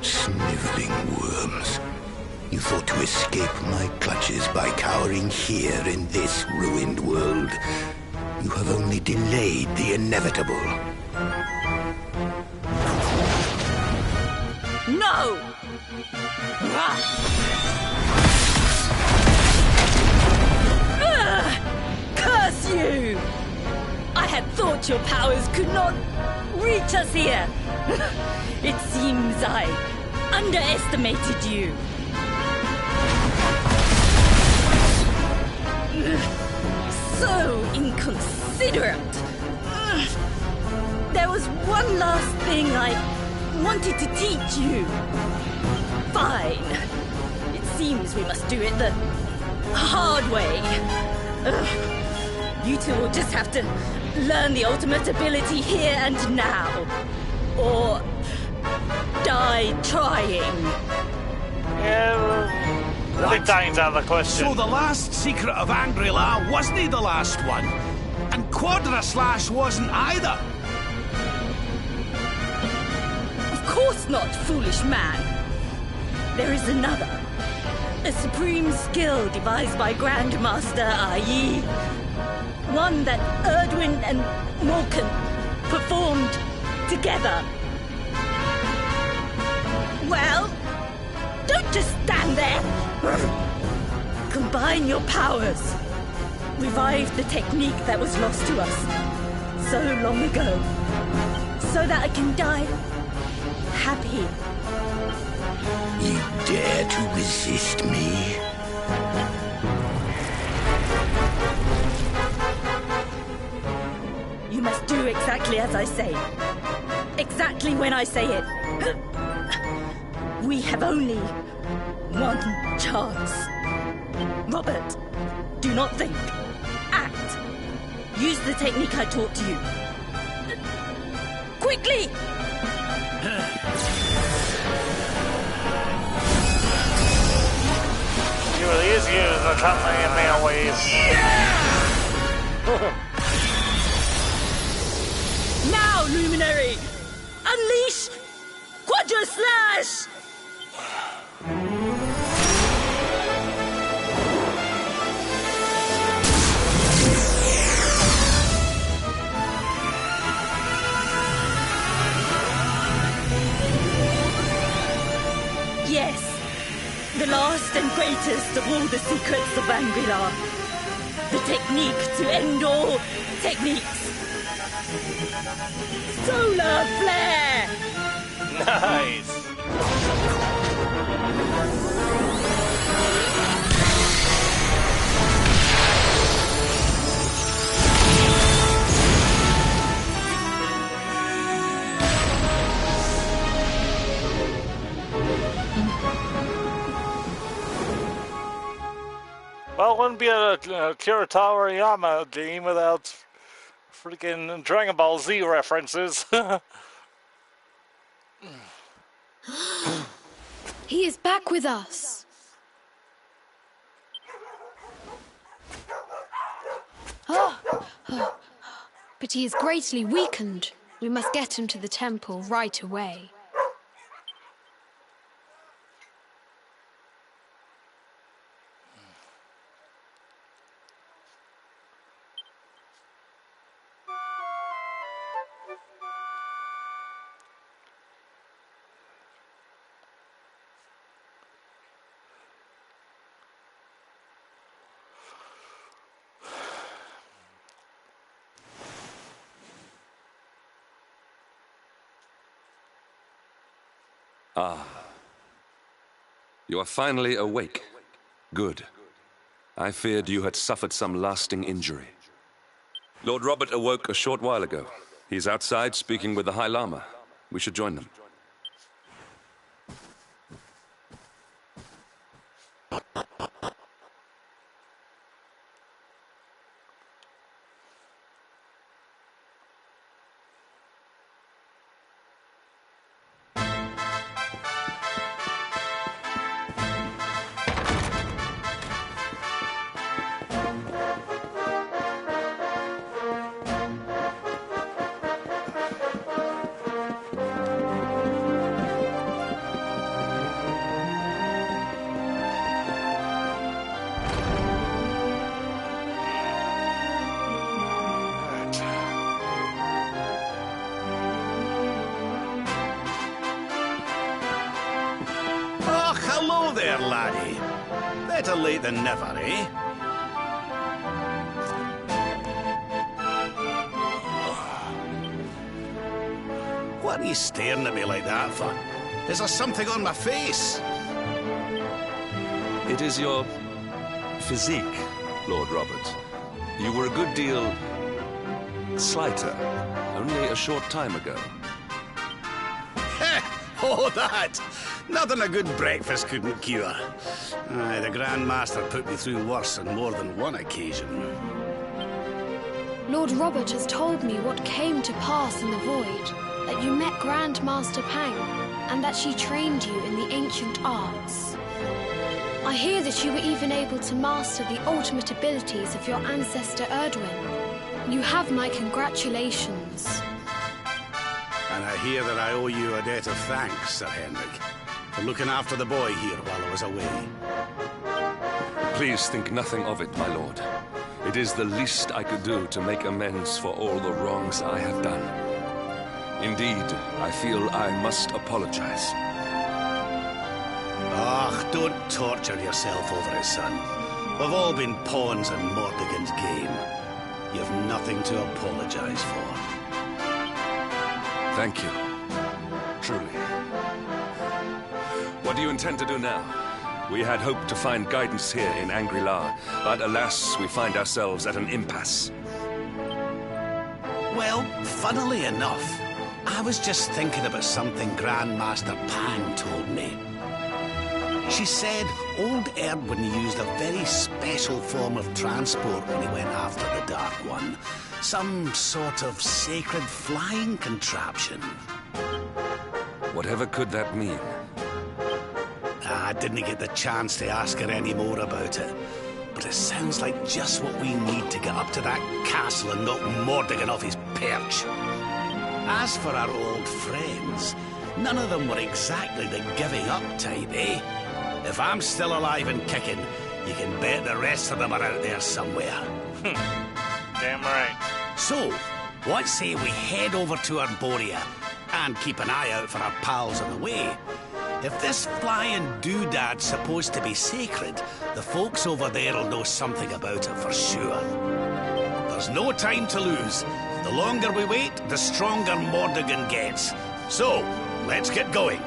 Sniveling worms. You thought to escape my clutches by cowering here in this ruined world. You have only delayed the inevitable. No! Curse you! I had thought your powers could not reach us here. It seems I underestimated you. So inconsiderate. There was one last thing I wanted to teach you. Fine. It seems we must do it the hard way. You two will just have to learn the ultimate ability here and now. Or die trying. Yeah, well, I think dying's out of the question. So the last secret of Angry-La wasn't the last one. And Quadra-Slash wasn't either. Of course not, foolish man. There is another. A supreme skill devised by Grandmaster i.e. one that Erdwin and Morkan performed together. Well, don't just stand there. Combine your powers. Revive the technique that was lost to us so long ago, so that I can die happy. You dare to resist me? You must do exactly as I say. Exactly when I say it. We have only one chance. Robert, do not think. Act. Use the technique I taught you. Quickly! He really is using the tumbling in male ways. Now, Luminary! Unleash Quadra-Slash! Yes, the last and greatest of all the secrets of Angry-La. The technique to end all techniques. Solar flare! Nice. Well, it wouldn't be a Kira Toriyama game without freaking Dragon Ball Z references. He is back with us. But he is greatly weakened. We must get him to the temple right away. Ah. You are finally awake. Good. I feared you had suffered some lasting injury. Lord Robert awoke a short while ago. He's outside speaking with the High Lama. We should join them. Hello there, laddie. Better late than never, eh? What are you staring at me like that for? Is there something on my face? It is your physique, Lord Robert. You were a good deal slighter only a short time ago. Oh, that! Nothing a good breakfast couldn't cure. Aye, the Grand Master put me through worse on more than one occasion. Lord Robert has told me what came to pass in the void, that you met Grand Master Pang, and that she trained you in the ancient arts. I hear that you were even able to master the ultimate abilities of your ancestor Erdwin. You have my congratulations. And I hear that I owe you a debt of thanks, Sir Henrik, for looking after the boy here while I was away. Please think nothing of it, my lord. It is the least I could do to make amends for all the wrongs I have done. Indeed, I feel I must apologize. Ah, don't torture yourself over it, son. We've all been pawns in Mordegon's game. You've nothing to apologize for. Thank you. Truly. What do you intend to do now? We had hoped to find guidance here in Angri-La, but alas, we find ourselves at an impasse. Well, funnily enough, I was just thinking about something Grandmaster Pang told me. She said old Erdwin used a very special form of transport when he went after the Dark One. Some sort of sacred flying contraption. Whatever could that mean? I didn't get the chance to ask her any more about it. But it sounds like just what we need to get up to that castle and knock Mordegon off his perch. As for our old friends, none of them were exactly the giving up type, eh? If I'm still alive and kicking, you can bet the rest of them are out there somewhere. Damn right. So, what say we head over to Arborea and keep an eye out for our pals on the way? If this flying doodad's supposed to be sacred, the folks over there'll know something about it for sure. There's no time to lose. The longer we wait, the stronger Mordegon gets. So, let's get going.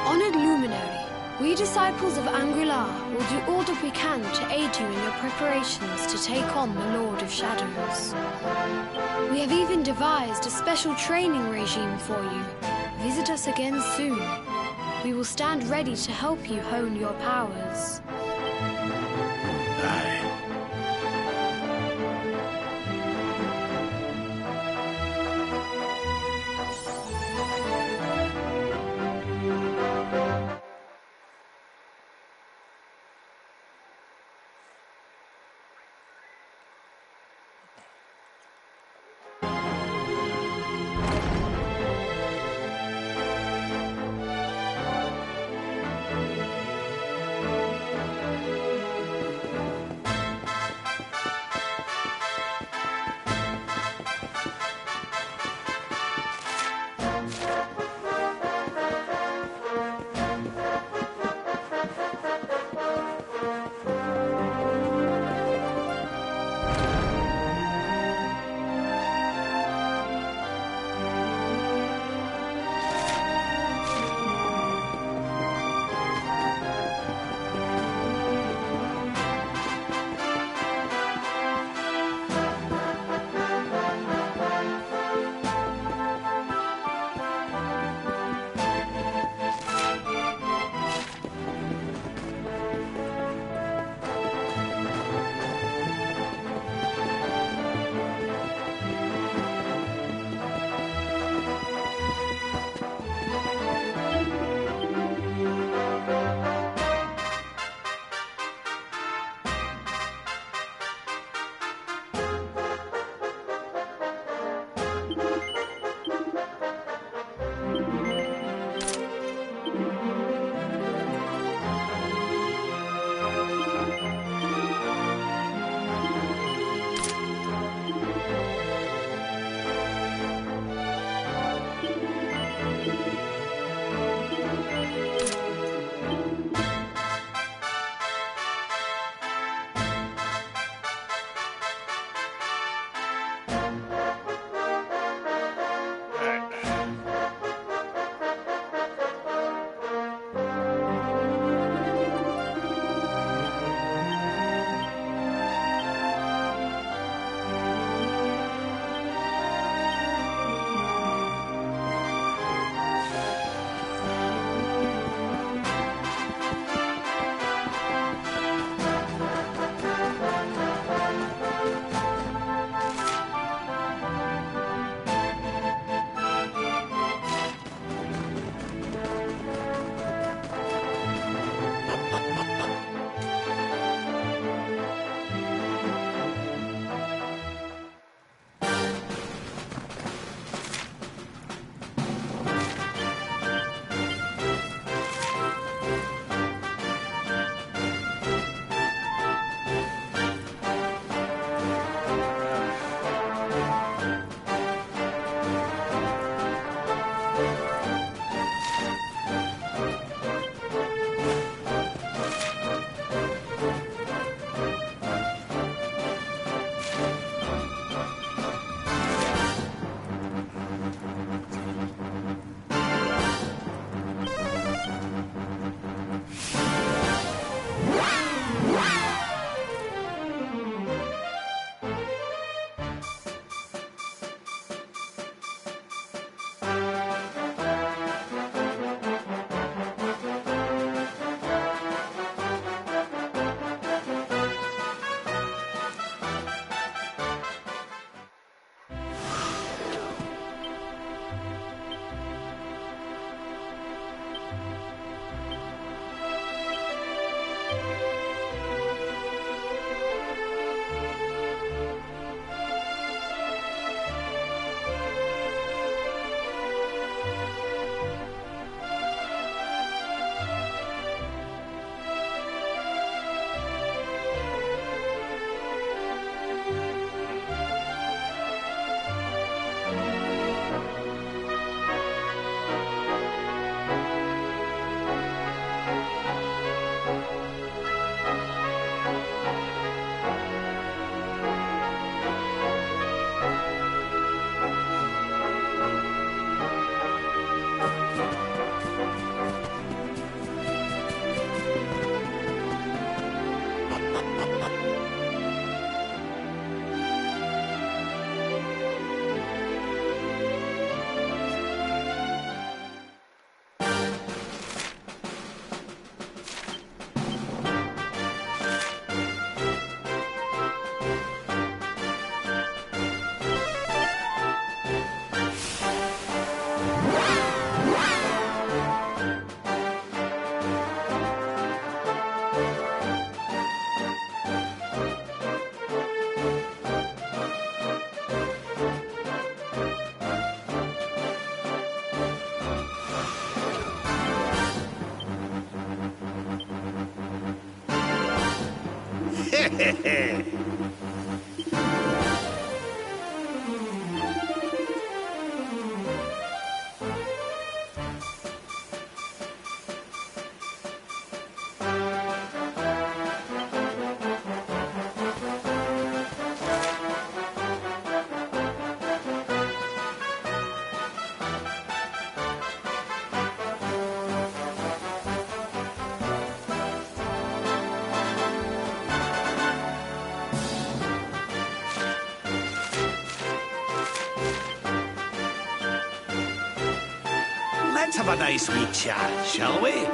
Honored Luminary, we We disciples of Angri-La will do all that we can to aid you in your preparations to take on the Lord of Shadows. We have even devised a special training regime for you. Visit us again soon. We will stand ready to help you hone your powers. Aye. Let's have a nice wee chat, shall we?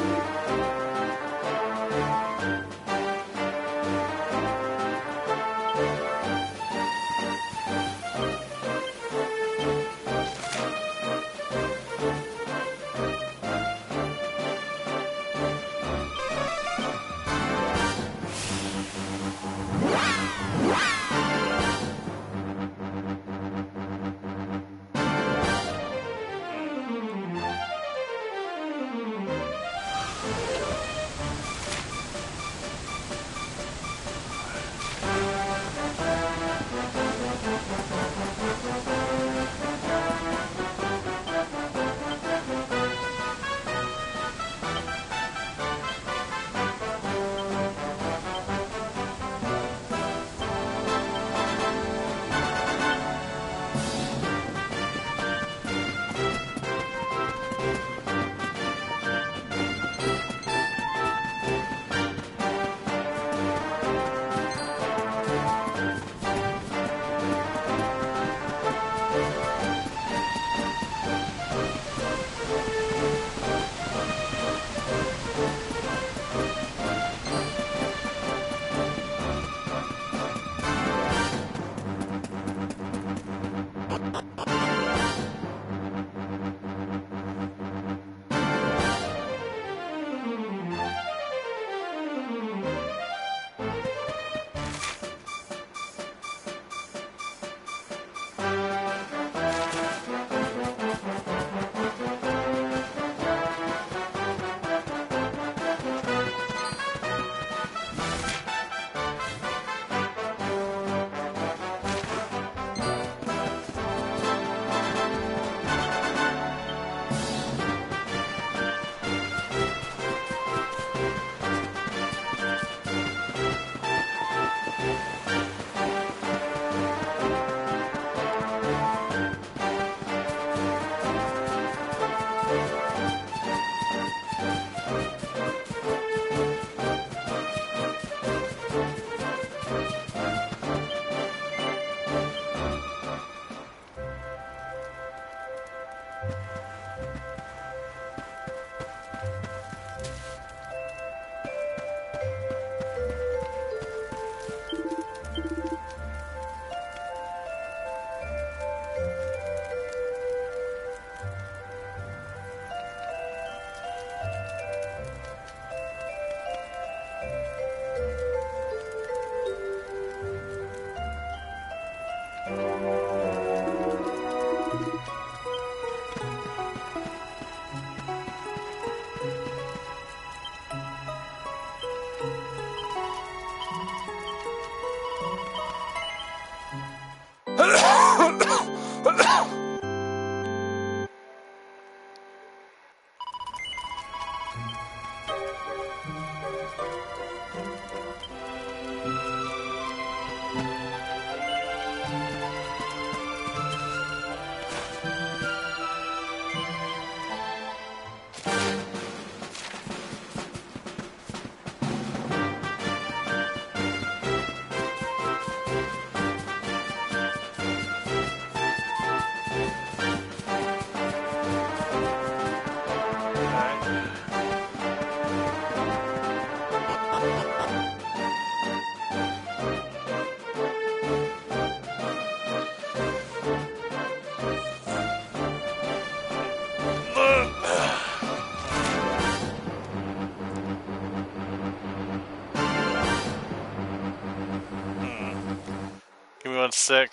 Give me one sec.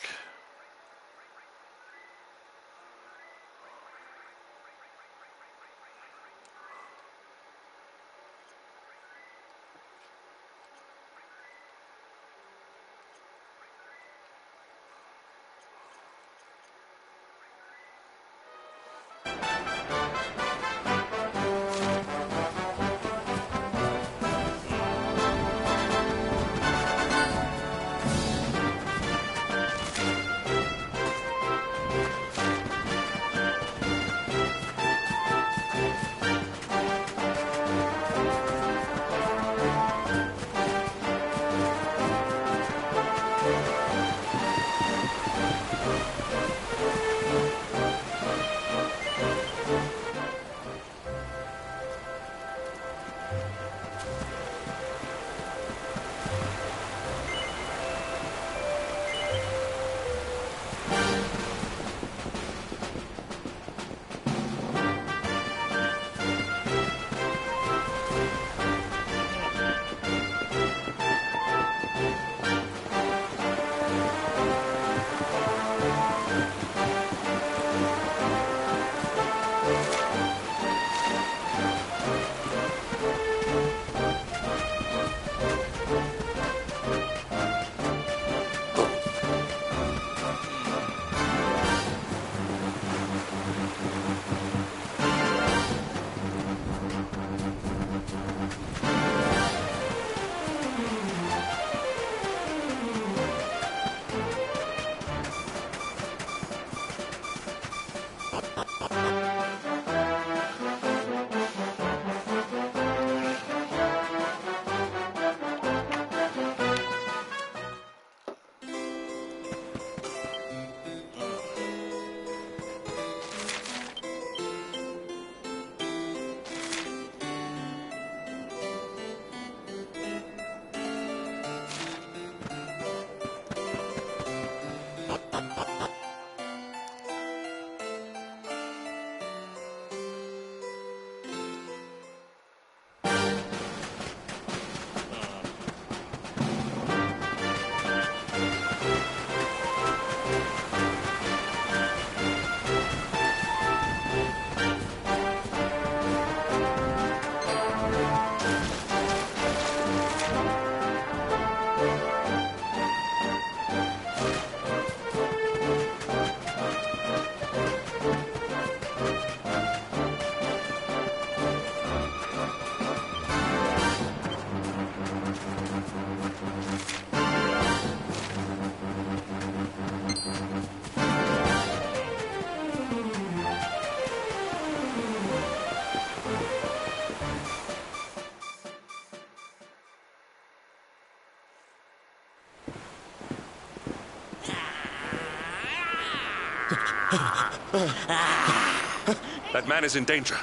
That man is in danger.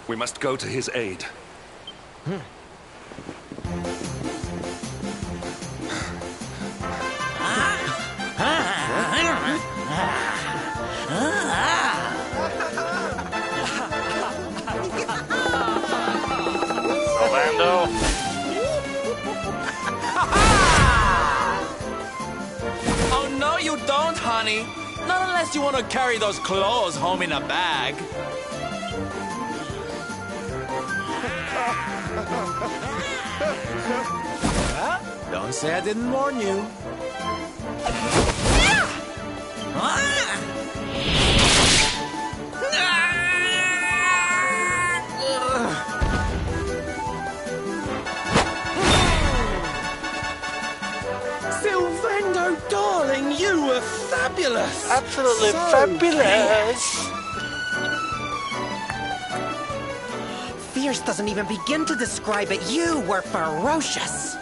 We must go to his aid. Orlando. Oh, no, you don't, honey. Not unless you want to carry those claws home in a bag. Don't say I didn't warn you. Silvendo, darling, you were fabulous! Absolutely So fabulous. Fierce doesn't even begin to describe it. You were ferocious.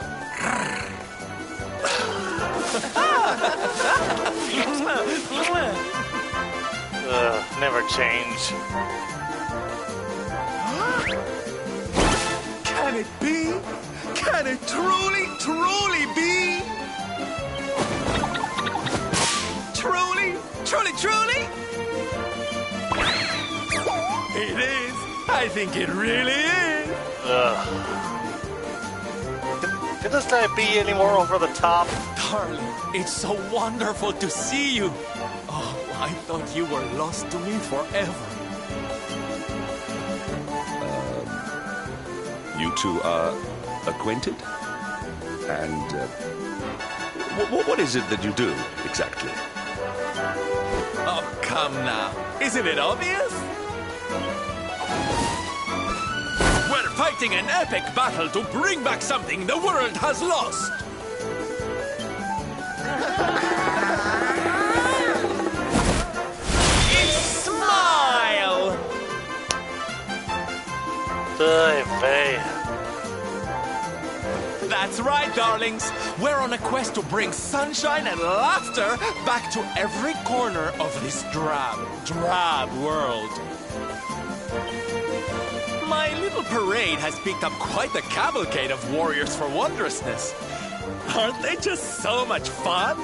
Never change. Can it be? Can it truly, truly be? Truly, truly, truly? It is. I think it really is. Could this not be any more over the top? Darling, it's so wonderful to see you. Oh, I thought you were lost to me forever. You two are acquainted? And what is it that you do, exactly? Oh, come now. Isn't it obvious? We're fighting an epic battle to bring back something the world has lost. Smile! Ay, vey. That's That's right, darlings. We're on a quest to bring sunshine and laughter back to every corner of this drab world. My little parade has picked up quite the cavalcade of warriors for wondrousness. Aren't they just so much fun?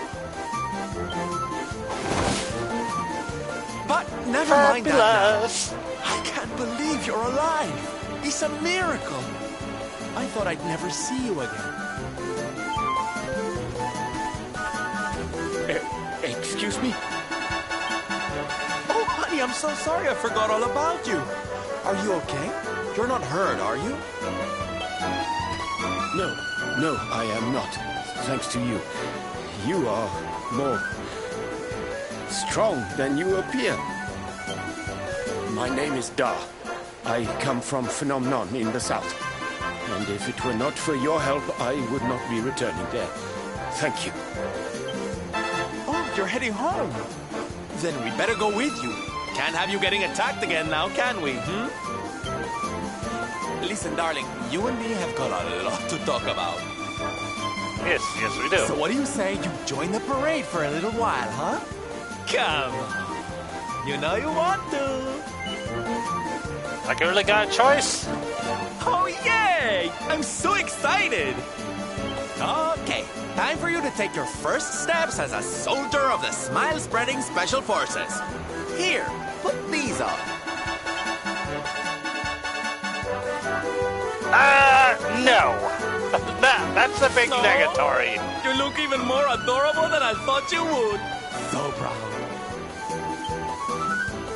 But never mind that now. I can't believe you're alive. It's a miracle. I thought I'd never see you again. Excuse me? Oh, honey, I'm so sorry. I forgot all about you. Are you okay? You're not hurt, are you? No, I am not. Thanks to you. You are more strong than you appear. My name is Da. I come from Phenomenon in the south. And if it were not for your help, I would not be returning there. Thank you. Oh, you're heading home. Then we better go with you. Can't have you getting attacked again now, can we? Listen, darling, you and me have got a lot to talk about. Yes, we do. So what do you say you join the parade for a little while, huh? Come on. You know you want to. Like you really got a choice? Oh, yay! I'm so excited! Okay, time for you to take your first steps as a soldier of the Smile-Spreading Special Forces. Here, put these on. No. That's the big negatory. You look even more adorable than I thought you would. So proud.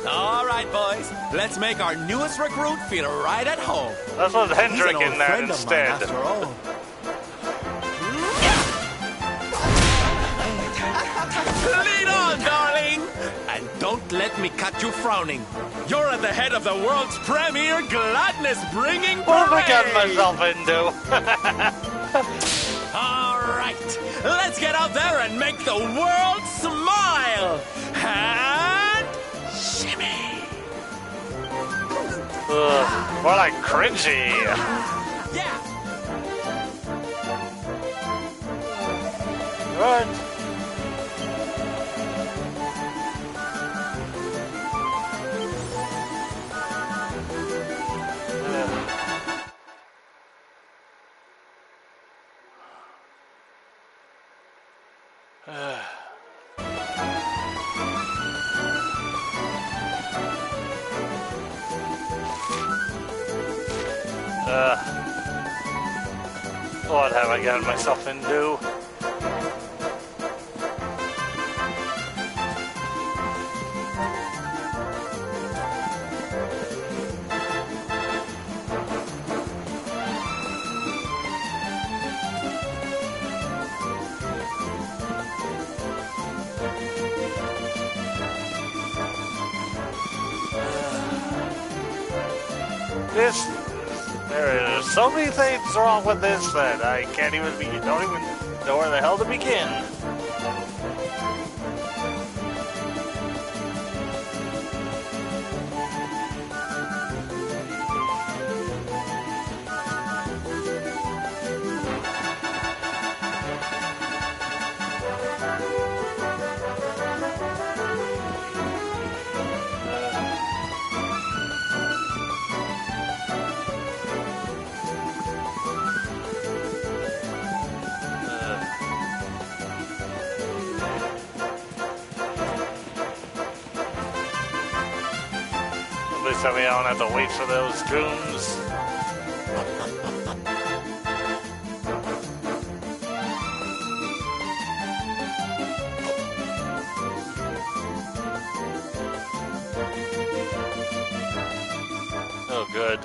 All right, boys. Let's make our newest recruit feel right at home. Let's put Hendrik in there friend instead. Of mine, after all. Lead on, darling! And don't let me catch you frowning. You're at the head of the world's premier gladness-bringing parade! What have I gotten myself into? All right, let's get out there and make the world smile! And shimmy! More like cringy. Yeah! Good. What have I gotten myself into? There are so many things wrong with this that I don't even know where the hell to begin. Tell me I don't have to wait for those goons. Oh, good.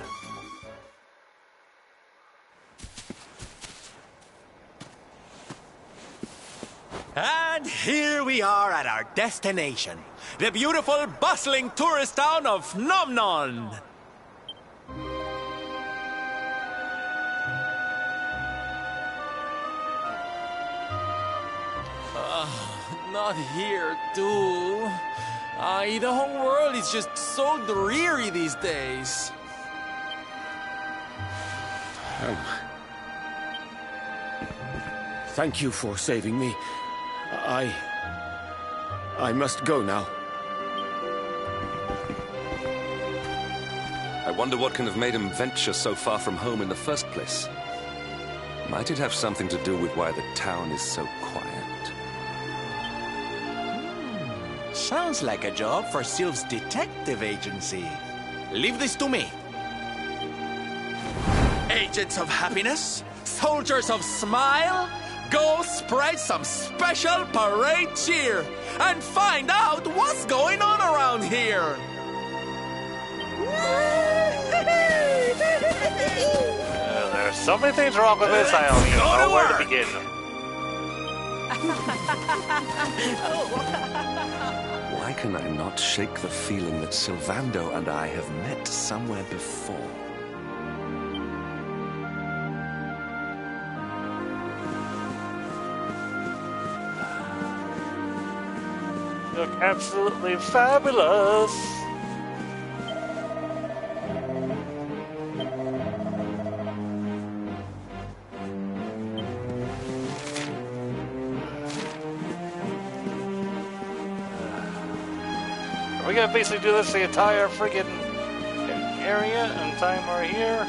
And here we are at our destination. The beautiful, bustling tourist town of Nomnon. Not here, too. The whole world is just so dreary these days. Thank you for saving me. I must go now. I wonder what can have made him venture so far from home in the first place. Might it have something to do with why the town is so quiet? Sounds like a job for Sylve's detective agency. Leave this to me. Agents of happiness, soldiers of smile, go spread some special parade cheer and find out what's going on around here. There's so many things wrong with this, I don't even know where to begin. Why can I not shake the feeling that Sylvando and I have met somewhere before? You look absolutely fabulous. We're gonna basically do this the entire friggin' area and time we're here.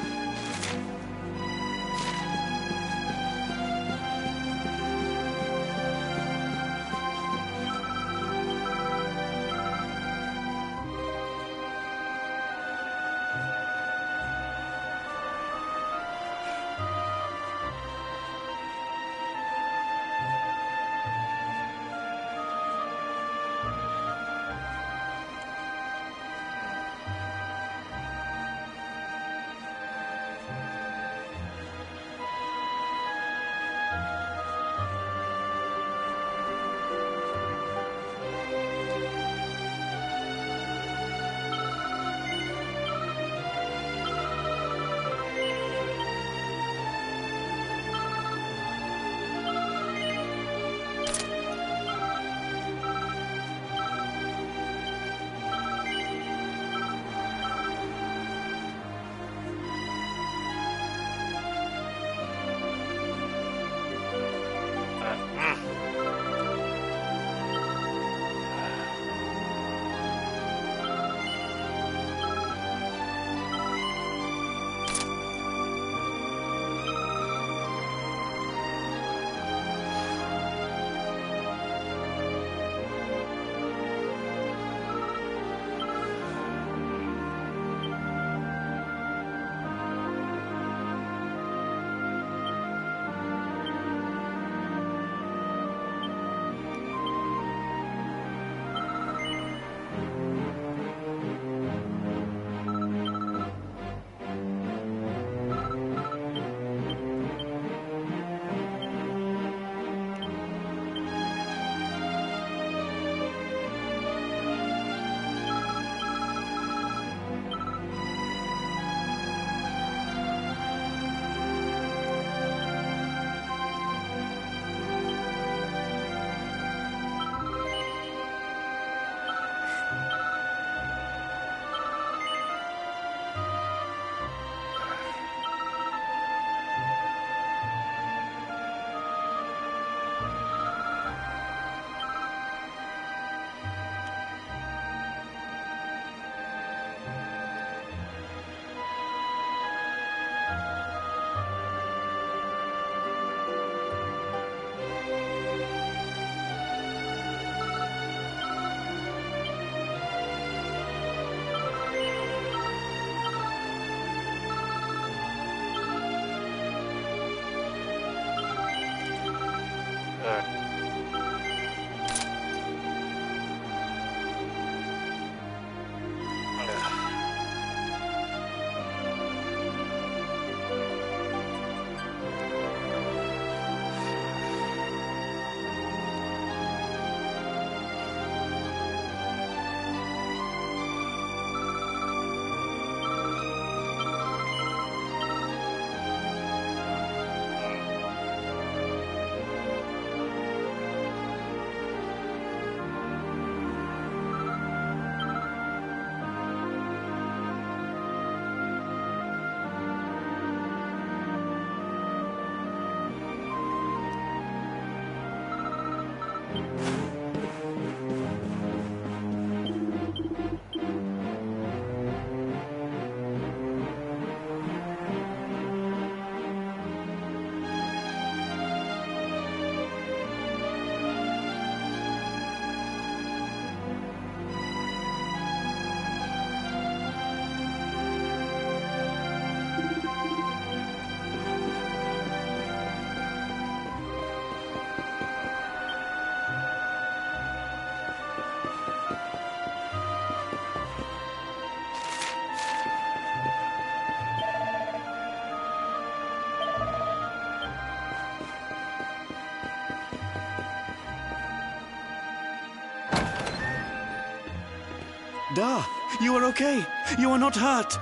Da, you are okay. You are not hurt.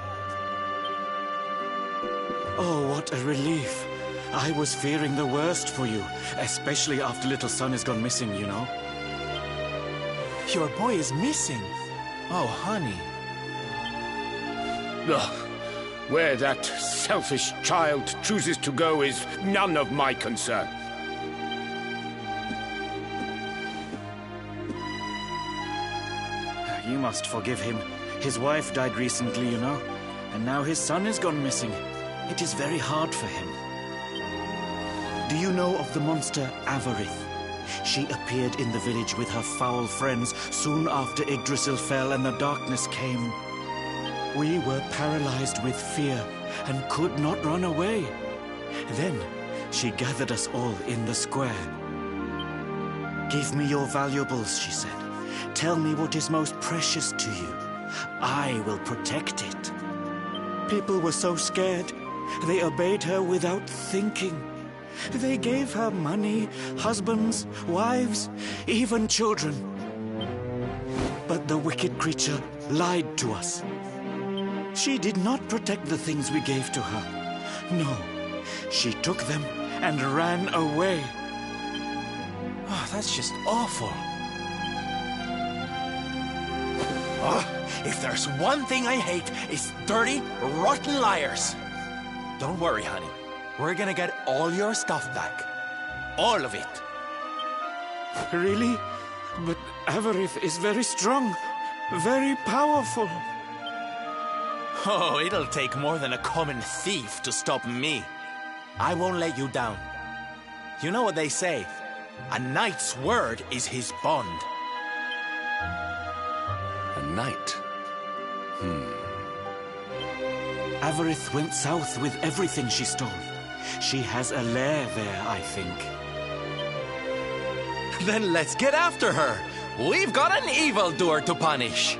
Oh, what a relief. I was fearing the worst for you, especially after little son has gone missing, you know. Your boy is missing. Oh, honey. Ugh. Where that selfish child chooses to go is none of my concern. You must forgive him. His wife died recently, you know, and now his son has gone missing. It is very hard for him. Do you know of the monster Avarith? She appeared in the village with her foul friends soon after Yggdrasil fell and the darkness came. We were paralyzed with fear and could not run away. Then she gathered us all in the square. "Give me your valuables," she said. "Tell me what is most precious to you. I will protect it." People were so scared. They obeyed her without thinking. They gave her money, husbands, wives, even children. But the wicked creature lied to us. She did not protect the things we gave to her. No, she took them and ran away. Oh, that's just awful. Oh, if there's one thing I hate, it's dirty, rotten liars. Don't worry, honey. We're gonna get all your stuff back. All of it. Really? But Avarith is very strong, very powerful. Oh, it'll take more than a common thief to stop me. I won't let you down. You know what they say? A knight's word is his bond. A knight? Avarith went south with everything she stole. She has a lair there, I think. Then let's get after her. We've got an evildoer to punish.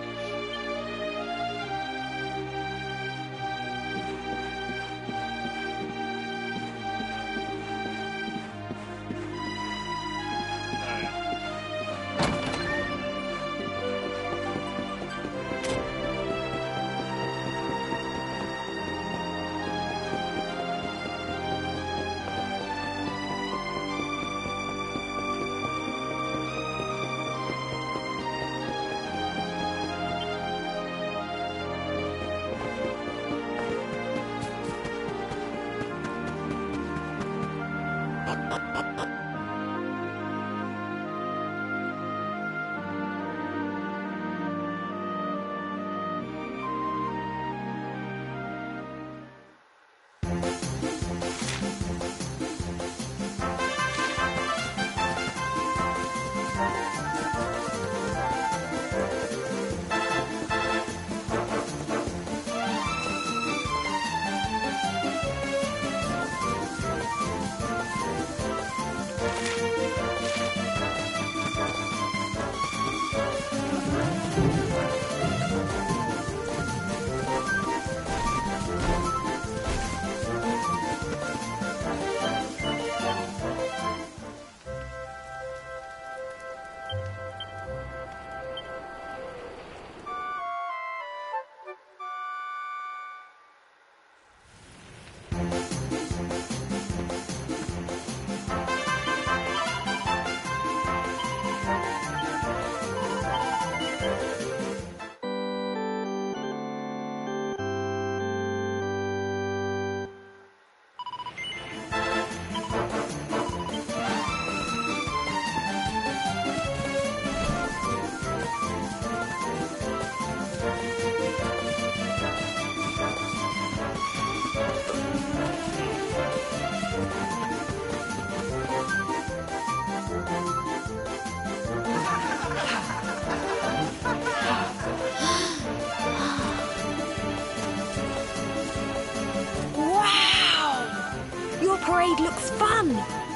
parade looks fun.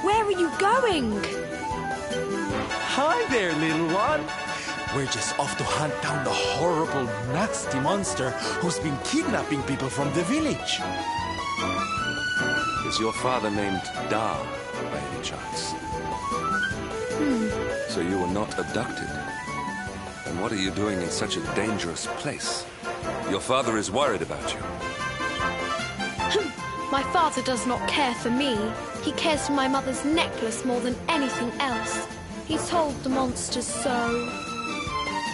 Where are you going? Hi there, little one. We're just off to hunt down the horrible, nasty monster who's been kidnapping people from the village. Is your father named Da, by any chance? So you were not abducted? And what are you doing in such a dangerous place? Your father is worried about you. My father does not care for me. He cares for my mother's necklace more than anything else. He told the monsters so.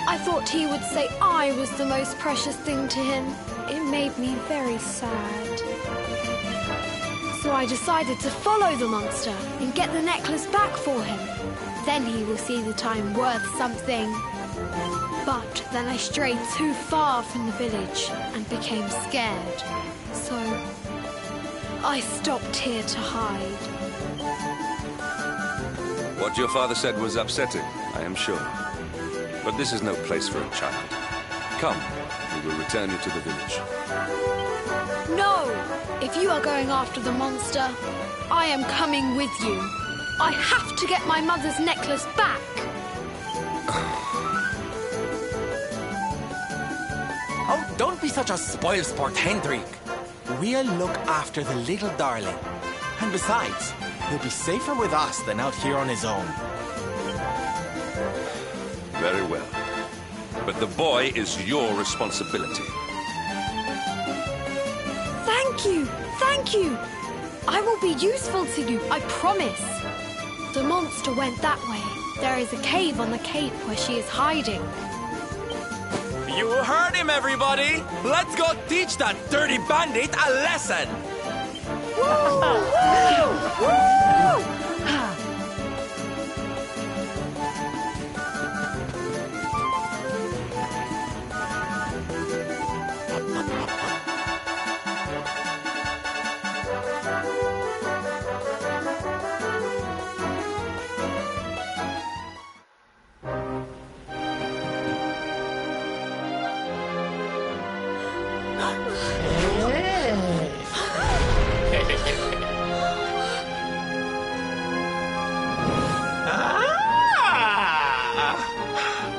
I thought he would say I was the most precious thing to him. It made me very sad. So I decided to follow the monster and get the necklace back for him. Then he will see that I'm worth something. But then I strayed too far from the village and became scared. So I stopped here to hide. What your father said was upsetting, I am sure. But this is no place for a child. Come, we will return you to the village. No! If you are going after the monster, I am coming with you. I have to get my mother's necklace back. Oh, don't be such a spoilsport, Hendrik. We'll look after the little darling. And besides, he'll be safer with us than out here on his own. Very well. But the boy is your responsibility. Thank you! Thank you! I will be useful to you, I promise. The monster went that way. There is a cave on the cape where she is hiding. You heard him, everybody! Let's go teach that dirty bandit a lesson! Woo! Woo! Woo!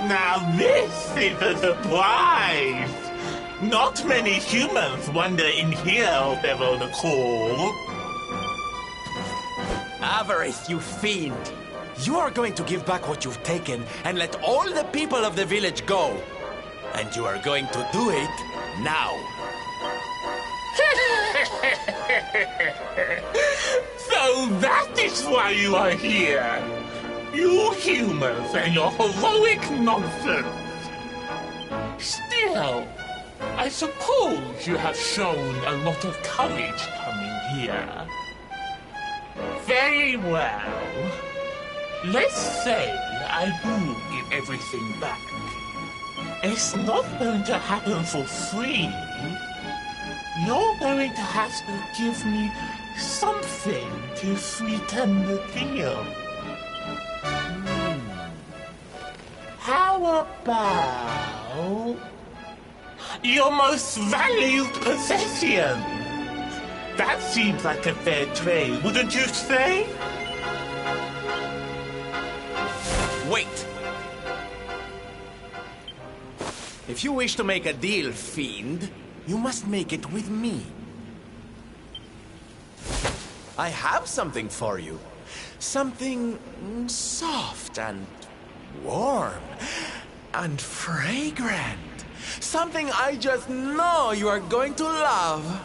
Now this is a surprise! Not many humans wander in here of their own accord. Avarice, you fiend! You are going to give back what you've taken and let all the people of the village go. And you are going to do it now. So that is why you are here! You humans and your heroic nonsense! Still, I suppose you have shown a lot of courage coming here. Very well. Let's say I do give everything back. It's not going to happen for free. You're going to have to give me something to sweeten the deal. How about your most valued possession? That seems like a fair trade, wouldn't you say? Wait! If you wish to make a deal, fiend, you must make it with me. I have something for you. Something soft and warm and fragrant. Something I just know you are going to love.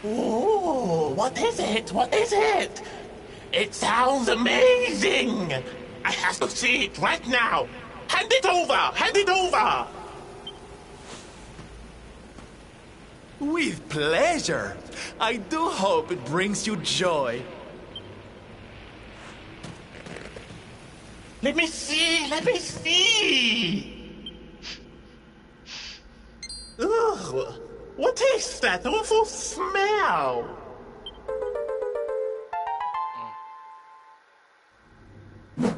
Oh, what is it? What is it? It sounds amazing! I have to see it right now! Hand it over! Hand it over! With pleasure. I do hope it brings you joy. Let me see! Let me see! Ugh! What is that awful smell? You!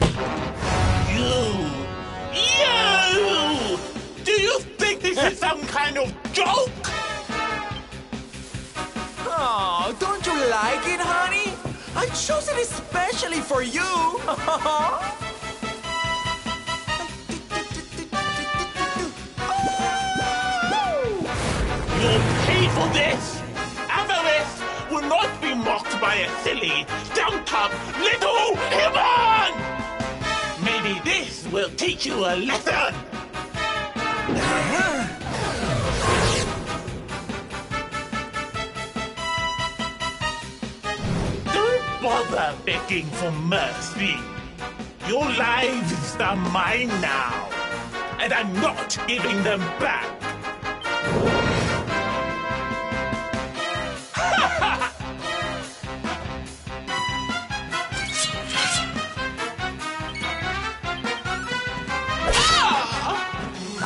Do you think this is some kind of joke? Oh, don't you like it, honey? I chose it especially for you. You'll pay for this! Avarice will not be mocked by a silly, dumped-up little human! Maybe Maybe this will teach you a lesson! Don't bother begging for mercy. Your lives are mine now, and I'm not giving them back.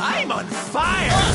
I'm on fire!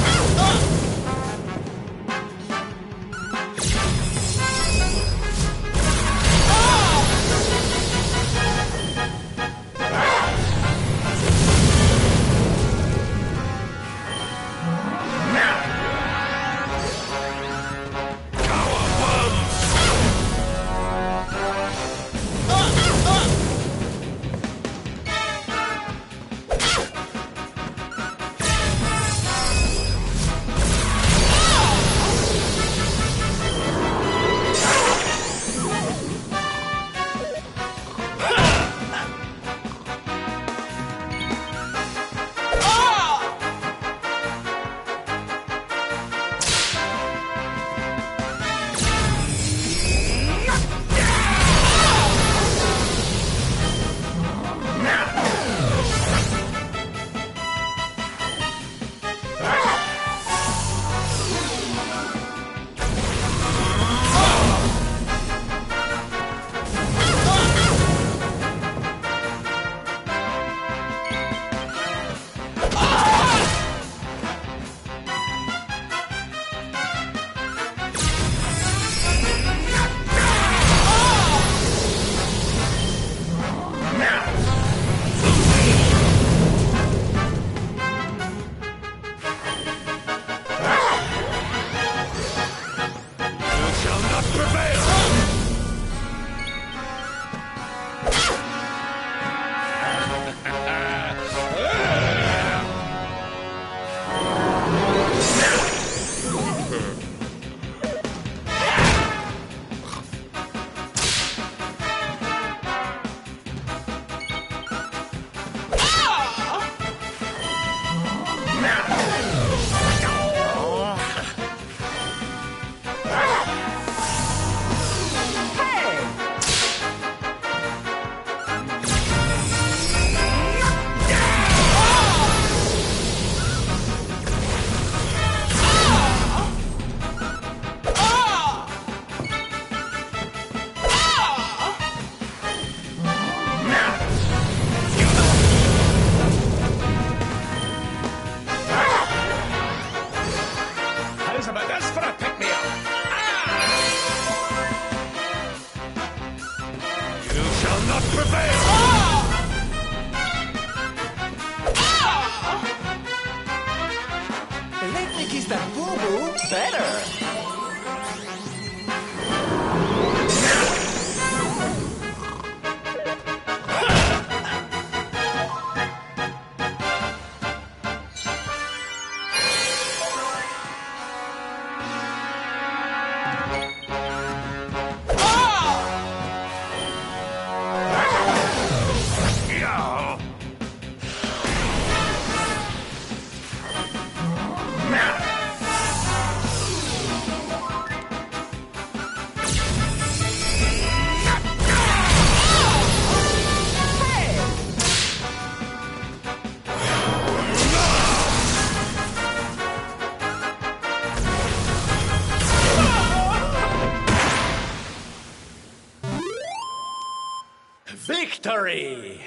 Victory!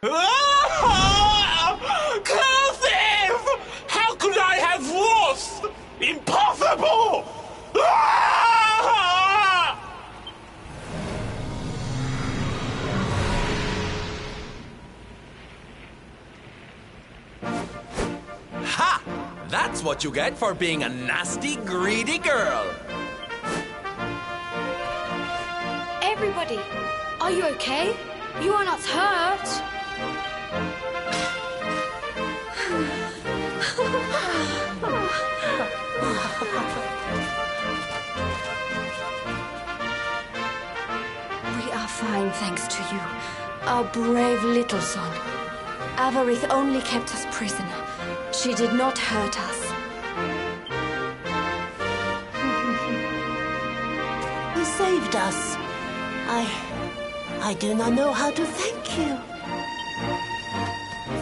Elusive! How could I have lost? Impossible! Ha! That's what you get for being a nasty, greedy girl. Everybody, are you okay? You are not hurt. We are fine. fine thanks to you, our brave little son. Avarith only kept us prisoner. She did not hurt us. You saved us. I do not know how to thank you.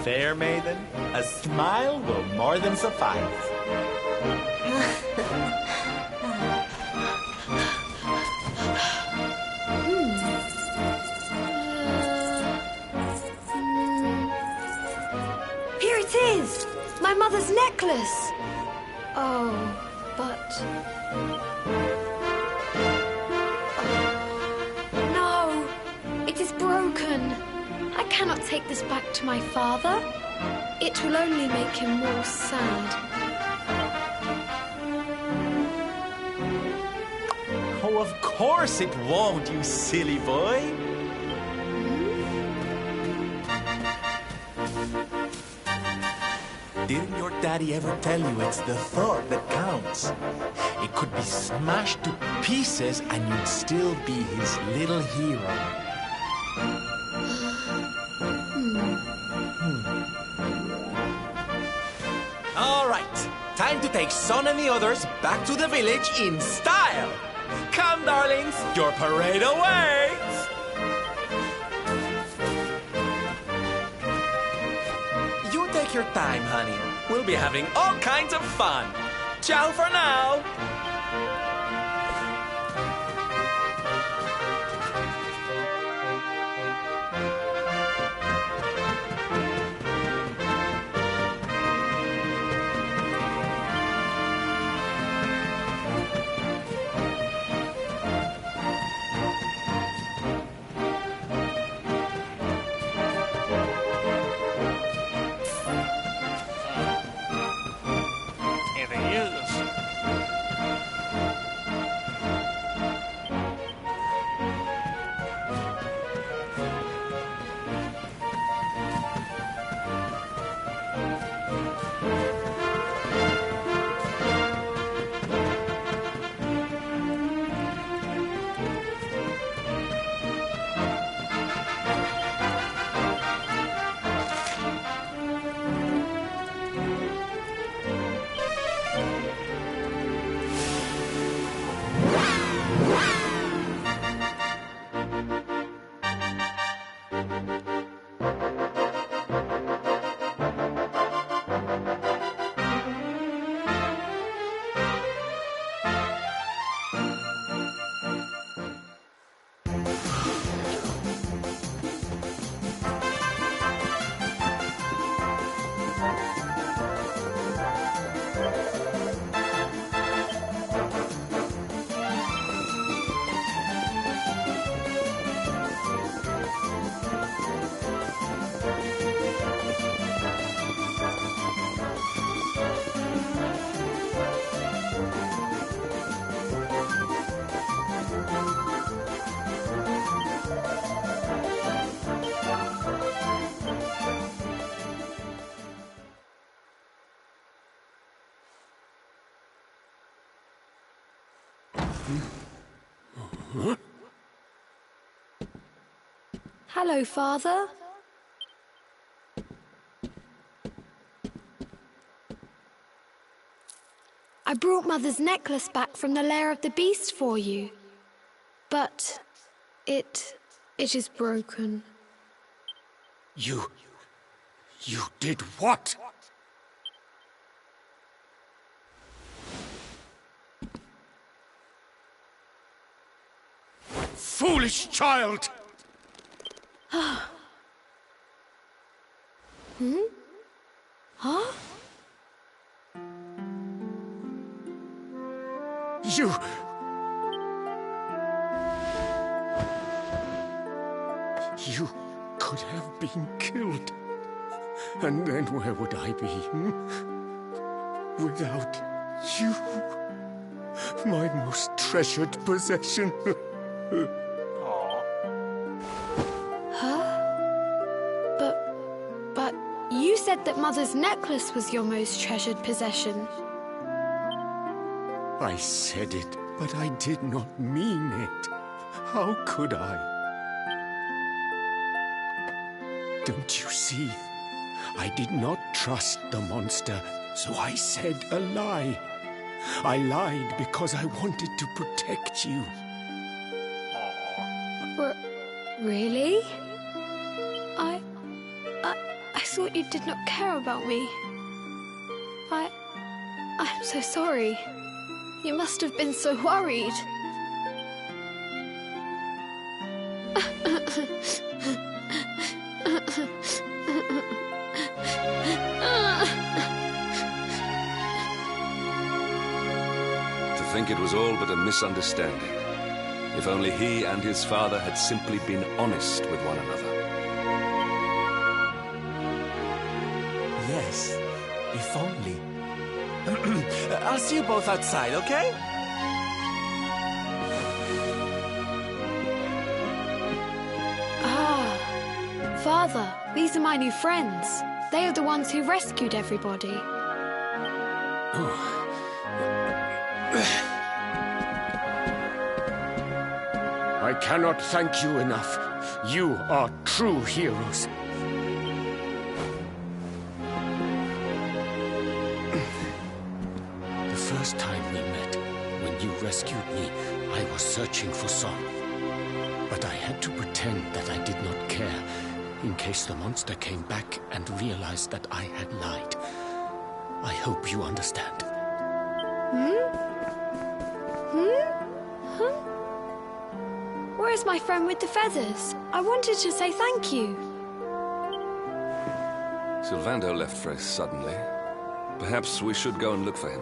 Fair maiden, a smile will more than suffice. Here it is! My mother's necklace! Oh, but... No! It is broken! I cannot take this back to my father. It will only make him more sad. Oh, of course it won't, you silly boy. Didn't your daddy ever tell you it's the thought that counts? It could be smashed to pieces and you'd still be his little hero. All right, time to take Son and the others back to the village in style. Come, darlings, your parade awaits. You take your time, honey. We'll be having all kinds of fun. Ciao for now. Anything used? Hello, Father. I brought Mother's necklace back from the lair of the beast for you. But it is broken. You did what? Foolish child! Hmm? Huh? You could have been killed. And then where would I be? Without you, my most treasured possession. But you said that Mother's necklace was your most treasured possession. I said it, but I did not mean it. How could I? Don't you see? I did not trust the monster, so I said a lie. I lied because I wanted to protect you. Really? I thought you did not care about me. I'm so sorry. You must have been so worried. To think it was all but a misunderstanding. If only he and his father had simply been honest with one another. Yes, if only. I'll see you both outside, okay? Father, these are my new friends. They are the ones who rescued everybody. I cannot thank you enough. You are true heroes. The first time we met, when you rescued me, I was searching for Son. But I had to pretend that I did not care, in case the monster came back and realized that I had lied. I hope you understand. Where is my friend with the feathers? I wanted to say thank you. Sylvando left very suddenly. Perhaps we should go and look for him.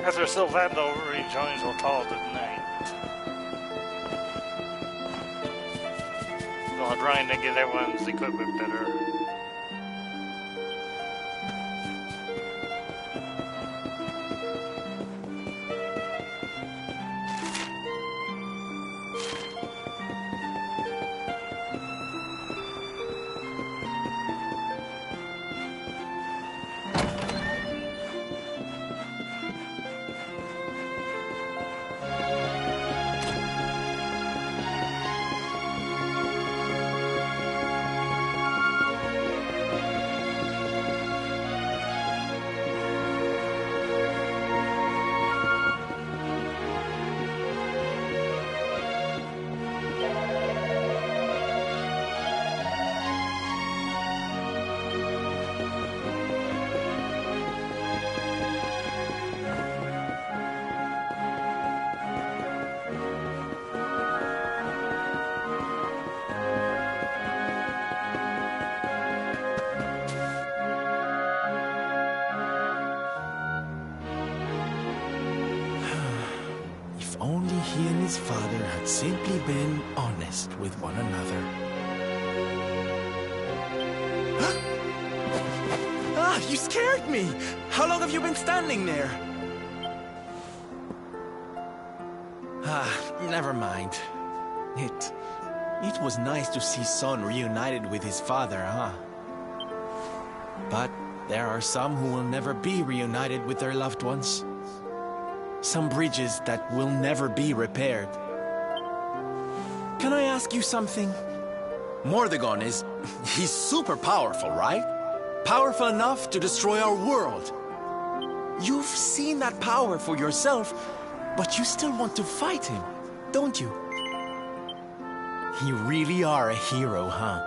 After Sylvando rejoins, we'll call it a night. While trying to get everyone's equipment better. Only he and his father had simply been honest with one another. Ah, you scared me! How long have you been standing there? Ah, never mind. It was nice to see Son reunited with his father, huh? But there are some who will never be reunited with their loved ones. Some bridges that will never be repaired. Can I ask you something? Mordegon he's super powerful, right? Powerful enough to destroy our world. You've seen that power for yourself, but you still want to fight him, don't you? You really are a hero, huh?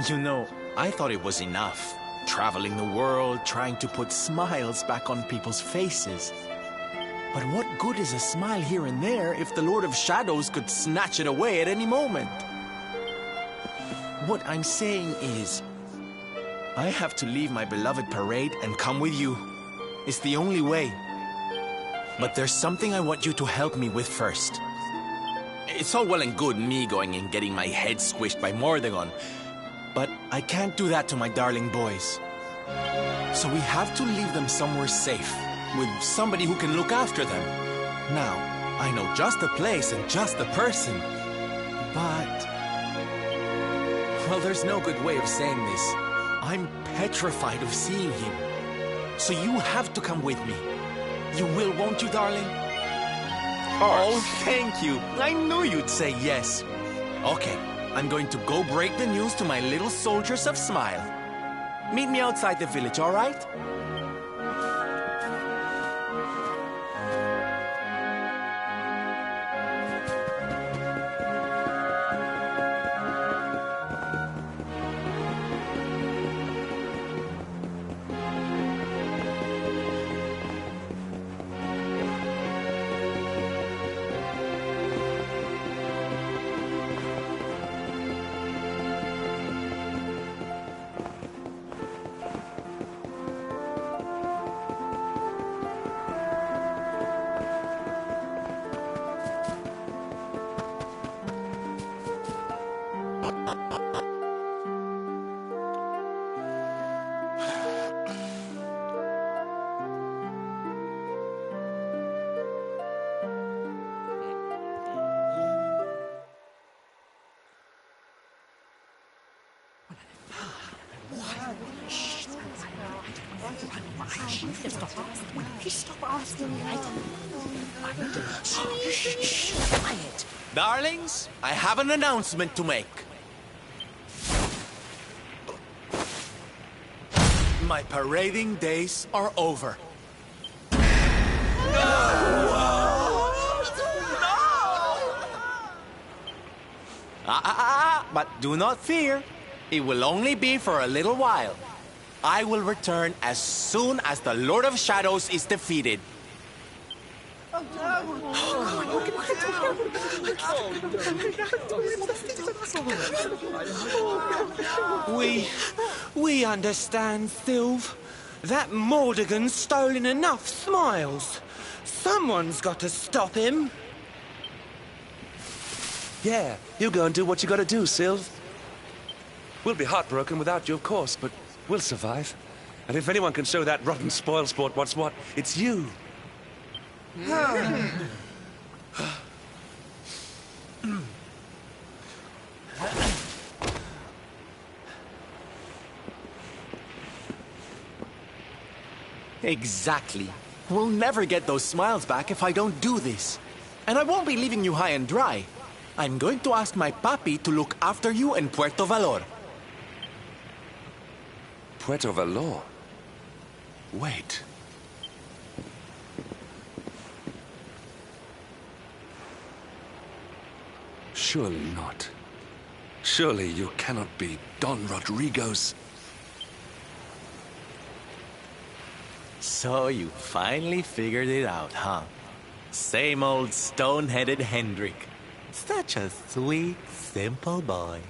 You know, I thought it was enough. Traveling the world, trying to put smiles back on people's faces. But what good is a smile here and there if the Lord of Shadows could snatch it away at any moment? What I'm saying is, I have to leave my beloved parade and come with you. It's the only way. But there's something I want you to help me with first. It's all well and good me going and getting my head squished by Mordegon, but I can't do that to my darling boys. So we have to leave them somewhere safe, with somebody who can look after them. Now, I know just the place and just the person. But... well, there's no good way of saying this. I'm petrified of seeing him. So you have to come with me. You will, won't you, darling? Of course. Oh, thank you. I knew you'd say yes. Okay, I'm going to go break the news to my little soldiers of Smile. Meet me outside the village, all right? Darlings, I have an announcement to make. My parading days are over. But do not fear. It will only be for a little while. I will return as soon as the Lord of Shadows is defeated. We understand, Sylve. That Mordegon's stolen enough smiles. Someone's got to stop him. Yeah, you go and do what you gotta do, Sylve. We'll be heartbroken without you, of course, but we'll survive. And if anyone can show that rotten spoilsport what's what, it's you. Exactly. We'll never get those smiles back if I don't do this. And I won't be leaving you high and dry. I'm going to ask my papi to look after you in Puerto Valor. Puerto Valor? Wait. Surely not. Surely you cannot be Don Rodrigo's... So you finally figured it out, huh? Same old stone-headed Hendrik. Such a sweet, simple boy.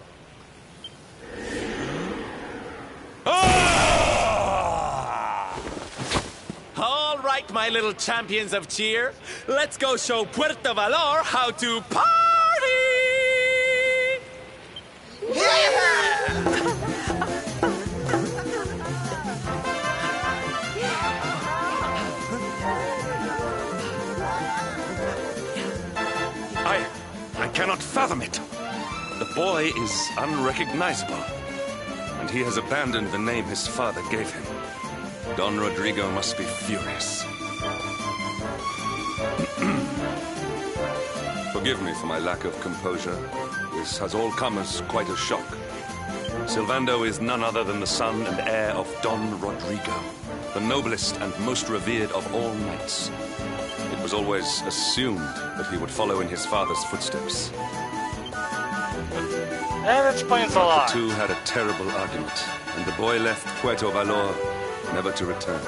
All right, my little champions of cheer. Let's go show Puerto Valor how to party! I cannot fathom it. The boy is unrecognizable, and he has abandoned the name his father gave him. Don Rodrigo must be furious. Forgive me for my lack of composure. This has all come as quite a shock. Sylvando is none other than the son and heir of Don Rodrigo, the noblest and most revered of all knights. It was always assumed that he would follow in his father's footsteps. That explains a lot. The two had a terrible argument, and the boy left Puerto Valor never to return.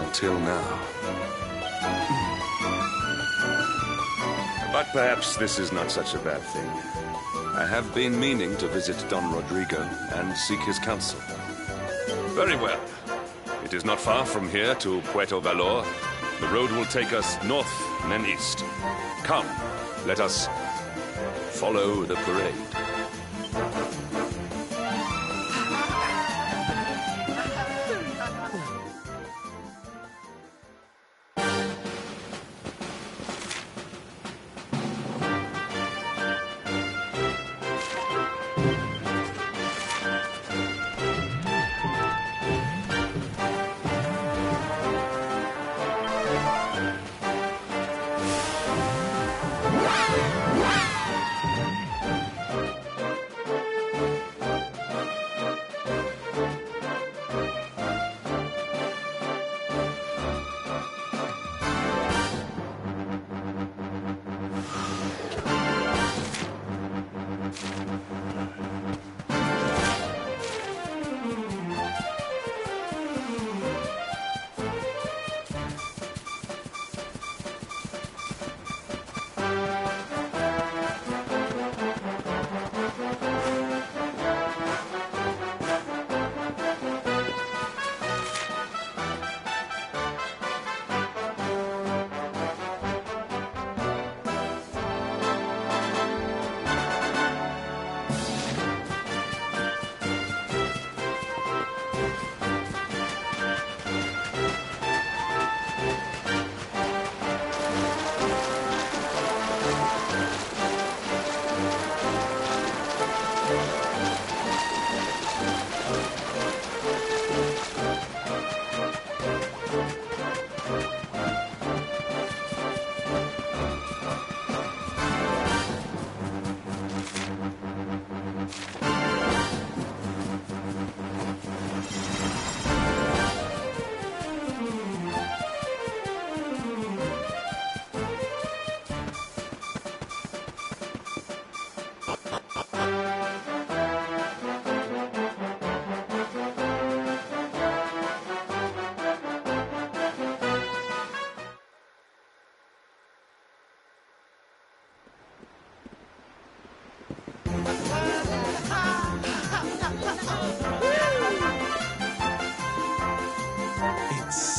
Until now. But perhaps this is not such a bad thing. I have been meaning to visit Don Rodrigo and seek his counsel. Very well. It is not far from here to Puerto Valor. The road will take us north and then east. Come, let us follow the parade.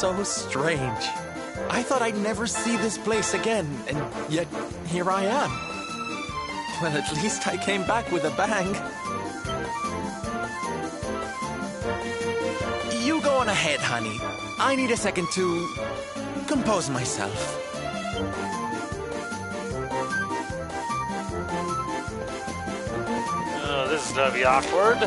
so strange. I thought I'd never see this place again, and yet here I am. Well, at least I came back with a bang. You go on ahead, honey. I need a second to compose myself. This is gonna be awkward.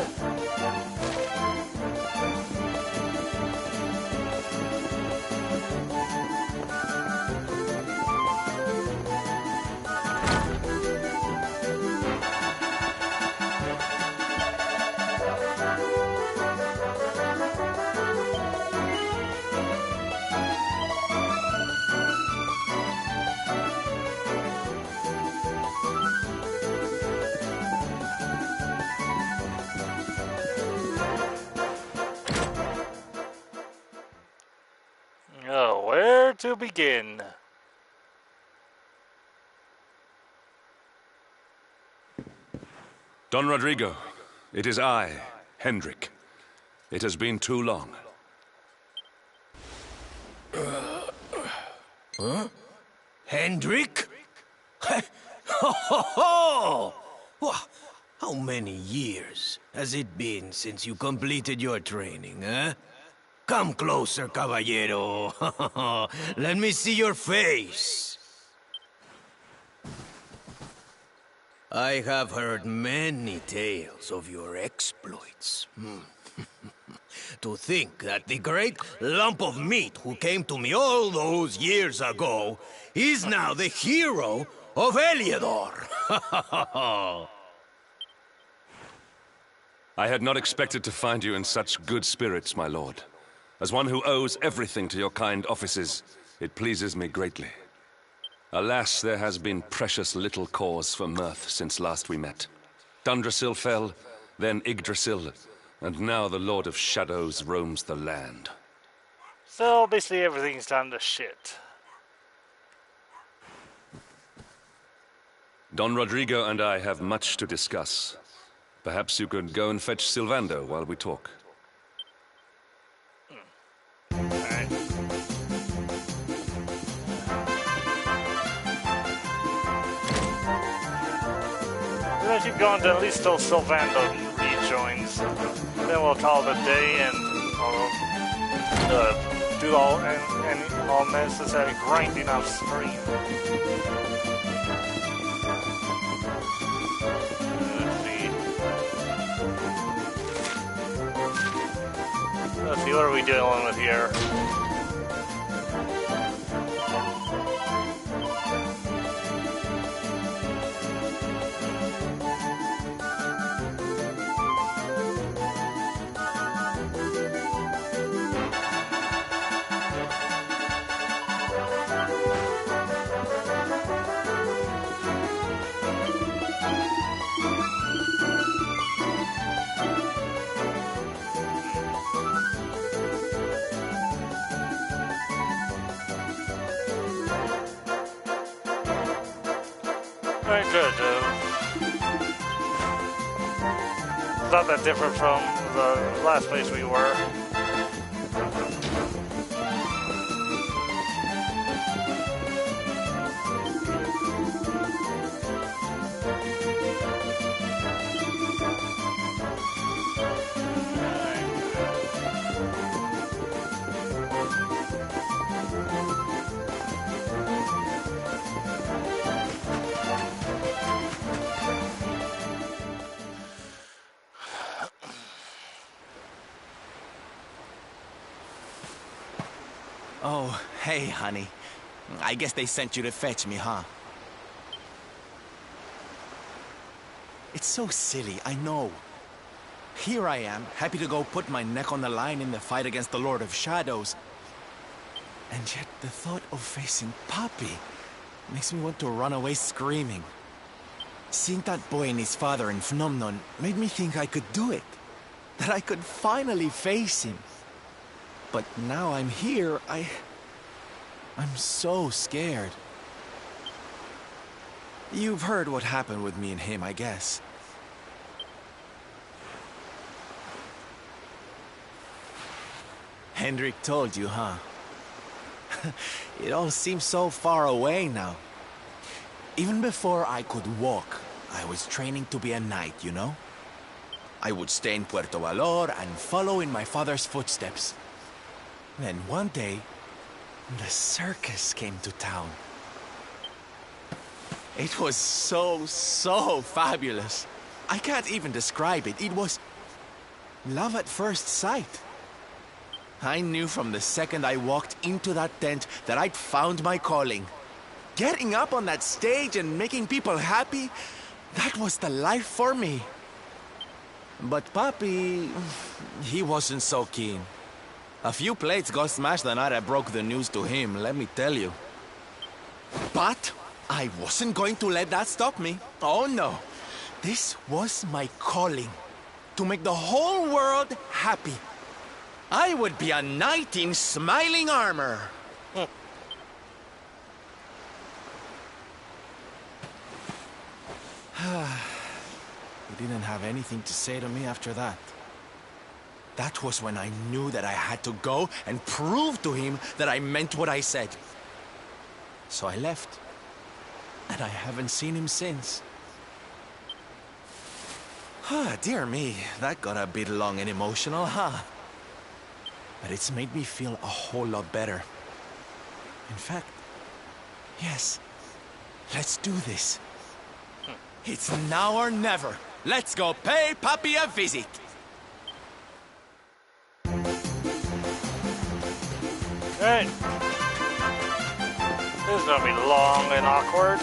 Oh, where to begin? Don Rodrigo, it is I, Hendrik. It has been too long. Huh? Hendrik? Ho ho ho! How many years has it been since you completed your training, huh? Come closer, caballero. Let me see your face. I have heard many tales of your exploits. To think that the great lump of meat who came to me all those years ago is now the hero of Eliodor. I had not expected to find you in such good spirits, my lord. As one who owes everything to your kind offices, it pleases me greatly. Alas, there has been precious little cause for mirth since last we met. Dundrasil fell, then Yggdrasil, and now the Lord of Shadows roams the land. So basically everything's gone to shit. Don Rodrigo and I have much to discuss. Perhaps you could go and fetch Sylvando while we talk. Alright. We're gonna keep going to at least till Sylvando rejoins. Then we'll call it a day and do all necessary grinding off stream. Let's see, what are we dealing with here? Very good. Not that different from the last place we were. Oh, hey, honey. I guess they sent you to fetch me, huh? It's so silly, I know. Here I am, happy to go put my neck on the line in the fight against the Lord of Shadows. And yet the thought of facing Papi makes me want to run away screaming. Seeing that boy and his father in Phnomnon made me think I could do it. That I could finally face him. But now I'm here, I'm so scared. You've heard what happened with me and him, I guess. Hendrik told you, huh? It all seems so far away now. Even before I could walk, I was training to be a knight, you know? I would stay in Puerto Valor and follow in my father's footsteps. Then one day, the circus came to town. It was so fabulous. I can't even describe it. It was love at first sight. I knew from the second I walked into that tent that I'd found my calling. Getting up on that stage and making people happy, that was the life for me. But Papi, he wasn't so keen. A few plates got smashed the night I broke the news to him, let me tell you. But I wasn't going to let that stop me. Oh no. This was my calling. To make the whole world happy. I would be a knight in smiling armor. He didn't have anything to say to me after that. That was when I knew that I had to go and prove to him that I meant what I said. So I left. And I haven't seen him since. Dear me, that got a bit long and emotional, huh? But it's made me feel a whole lot better. In fact, yes, let's do this. It's now or never. Let's go pay Papi a visit. Alright. This is gonna be long and awkward.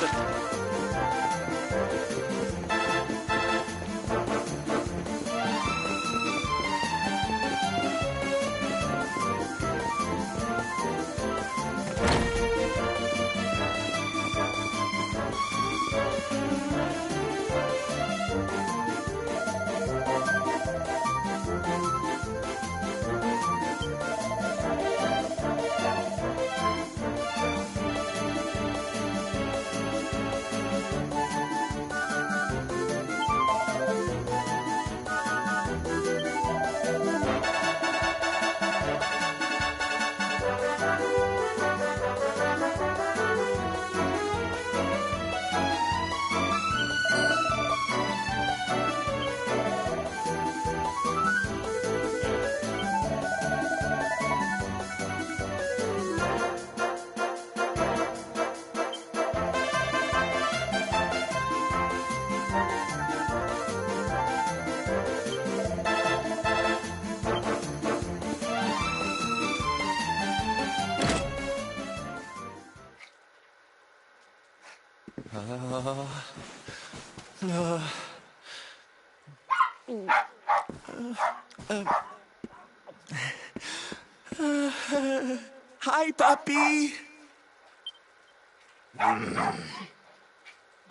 Hi, Papi.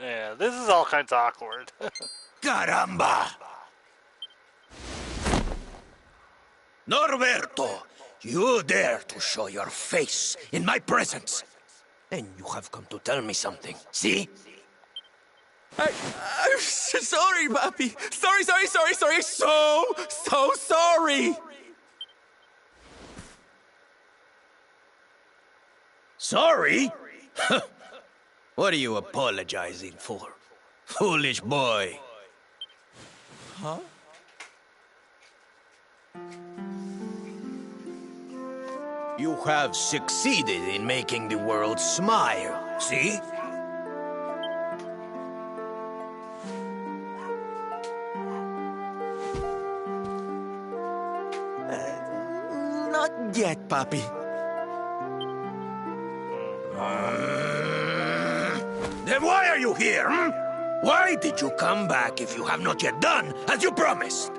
Yeah, this is all kinds of awkward. Caramba! Norberto, you dare to show your face in my presence. And you have come to tell me something, see? I'm sorry, Papi. Sorry. So sorry. Sorry? What are you apologizing for? Foolish boy. Huh? You have succeeded in making the world smile, see? Not yet, Papi. Then why are you here, hmm? Why did you come back if you have not yet done as you promised?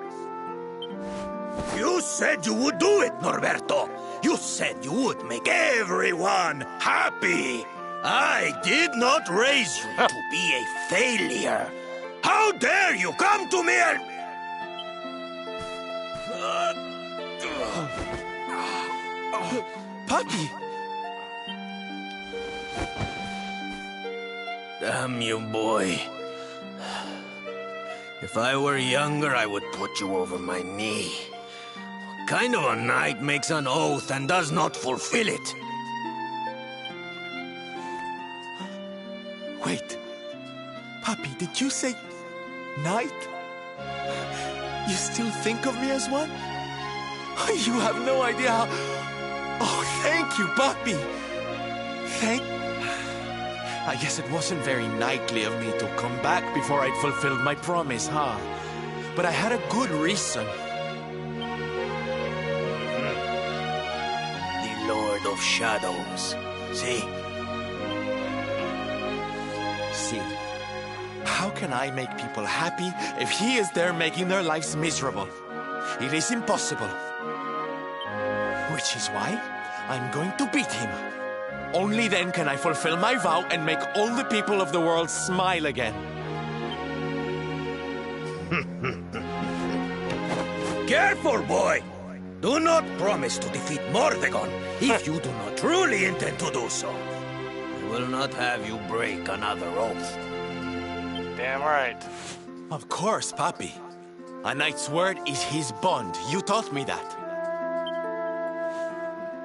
You said you would do it, Norberto. You said you would make everyone happy. I did not raise you to be a failure. How dare you come to me and... Papi! Damn you, boy. If I were younger, I would put you over my knee. What kind of a knight makes an oath and does not fulfill it? Puppy, did you say knight? You still think of me as one? You have no idea how... Oh, thank you, Puppy. I guess it wasn't very knightly of me to come back before I'd fulfilled my promise, huh? But I had a good reason. The Lord of Shadows. See? How can I make people happy if he is there making their lives miserable? It is impossible. Which is why I'm going to beat him. Only then can I fulfill my vow and make all the people of the world smile again. Careful, boy! Do not promise to defeat Mordegon if you do not truly intend to do so. I will not have you break another oath. Damn right. Of course, Papi. A knight's word is his bond. You taught me that.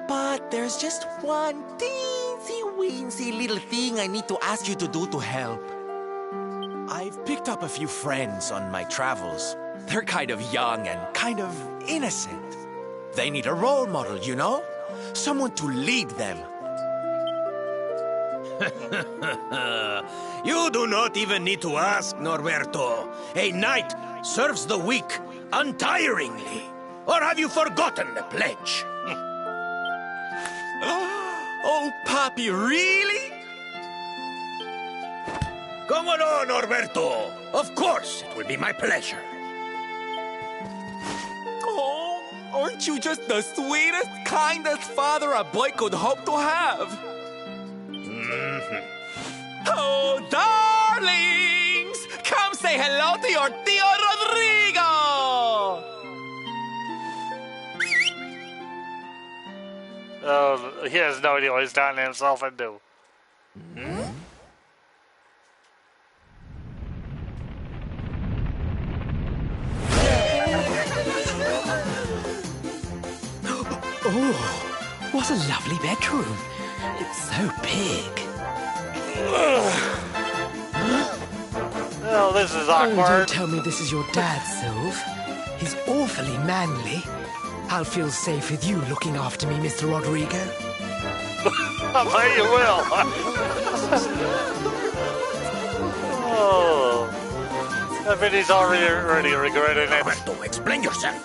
But there's just one teensy-weensy little thing I need to ask you to do to help. I've picked up a few friends on my travels. They're kind of young and kind of innocent. They need a role model, you know? Someone to lead them. You do not even need to ask, Norberto. A knight serves the weak untiringly. Or have you forgotten the pledge? Oh, Papi, really? Come on, Norberto. Of course, it will be my pleasure. Oh, aren't you just the sweetest, kindest father a boy could hope to have? Oh, darlings! Come say hello to your Tío Rodrigo! Oh, he has no idea what he's gotten himself into. Oh, what a lovely bedroom. It's so big. Oh, this is Oh, awkward. don't tell me this is your dad, Sylve. He's awfully manly. I'll feel safe with you looking after me, Mr. Rodrigo. I bet you will. Oh, I bet he's already regretting it. Roberto, explain yourself.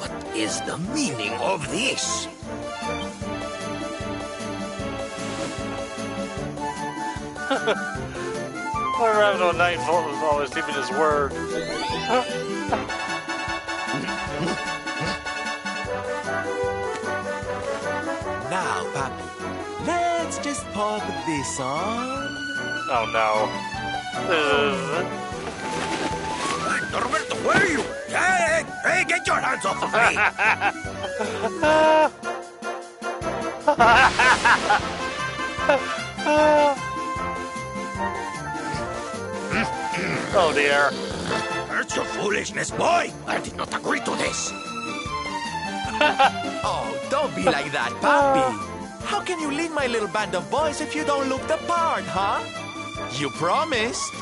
What is the meaning of this? Whatever happened to a knight who's always keeping his word? Now, Papi, let's just pop this on. Oh no. Roberto, where are you? Hey, get your hands off of me! Oh dear. That's your foolishness, boy! I did not agree to this! Oh, don't be like that, Papi. How can you lead my little band of boys if you don't look the part, huh? You promised.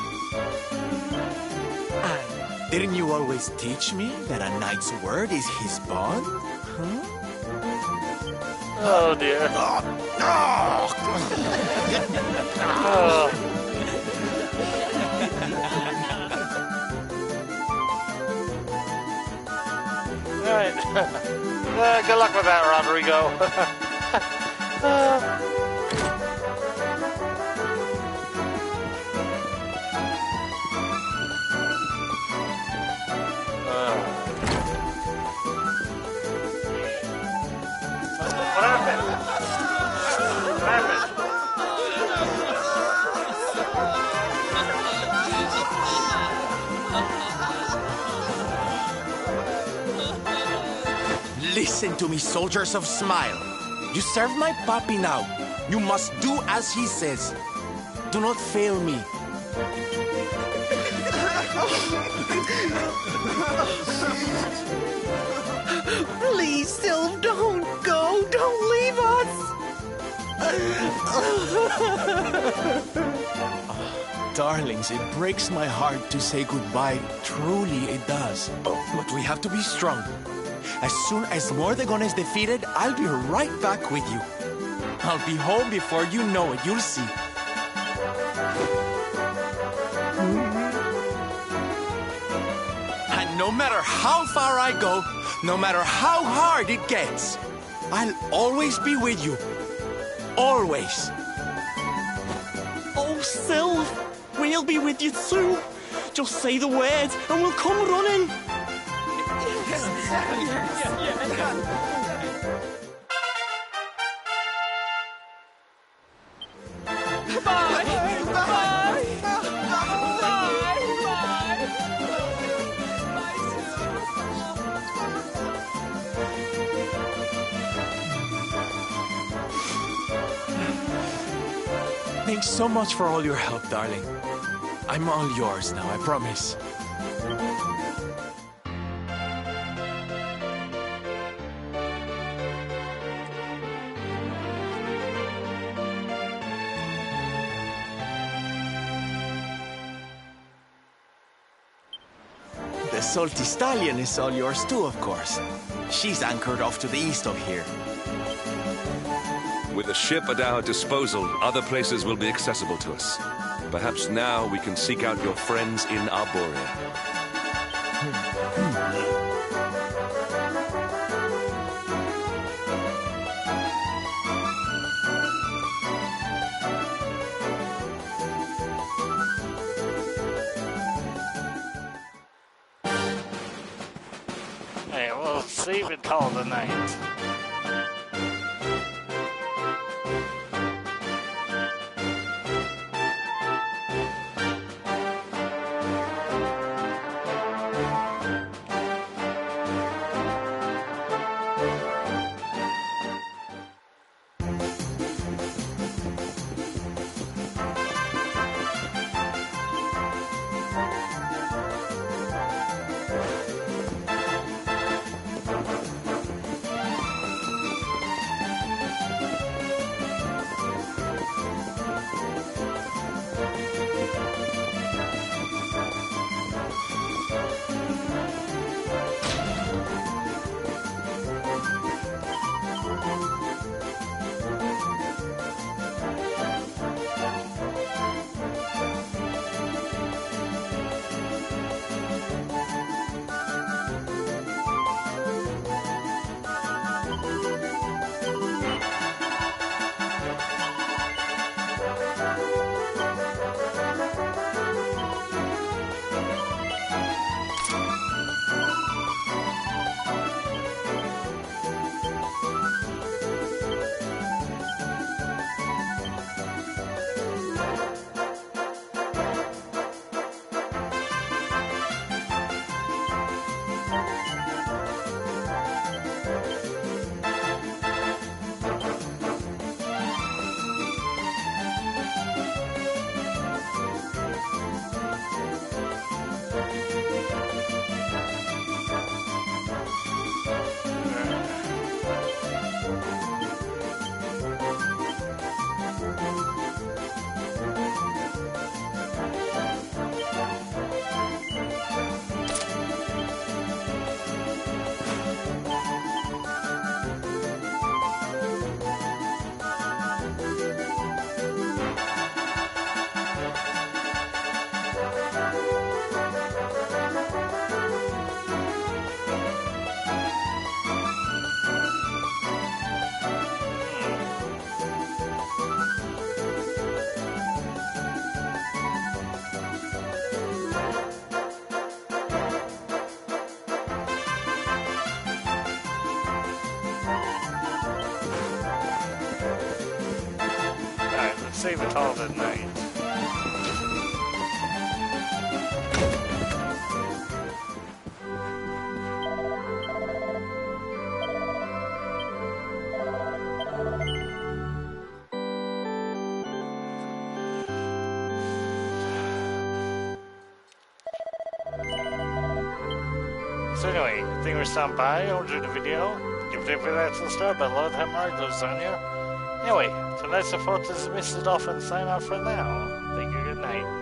And didn't you always teach me that a knight's word is his bond? Huh? Oh dear. Oh. Alright. Good luck with that, Rodrigo. What happened? What happened? Listen to me, soldiers of Smile. You serve my Papi now. You must do as he says. Do not fail me. Please, Sylve, don't go. Don't leave us. Darlings, it breaks my heart to say goodbye. Truly, it does. But we have to be strong. As soon as Mordegon is defeated, I'll be right back with you. I'll be home before you know it. You'll see. And no matter how far I go, no matter how hard it gets, I'll always be with you. Always. Oh, Sylv, we'll be with you too. Just say the words and we'll come running. Thanks so much for all your help, darling. I'm all yours now, I promise. The salty stallion is all yours too, of course. She's anchored off to the east of here. With a ship at our disposal, other places will be accessible to us. Perhaps now we can seek out your friends in Arborea. Hey, we'll save it all the night. Save it all at night. So anyway, I think we're stopping by. I'll do the video. Give it a little star below that mark lives on you. Anyway, tonight's the photos Mr. Dolphin sign off for now. Thank you, good night.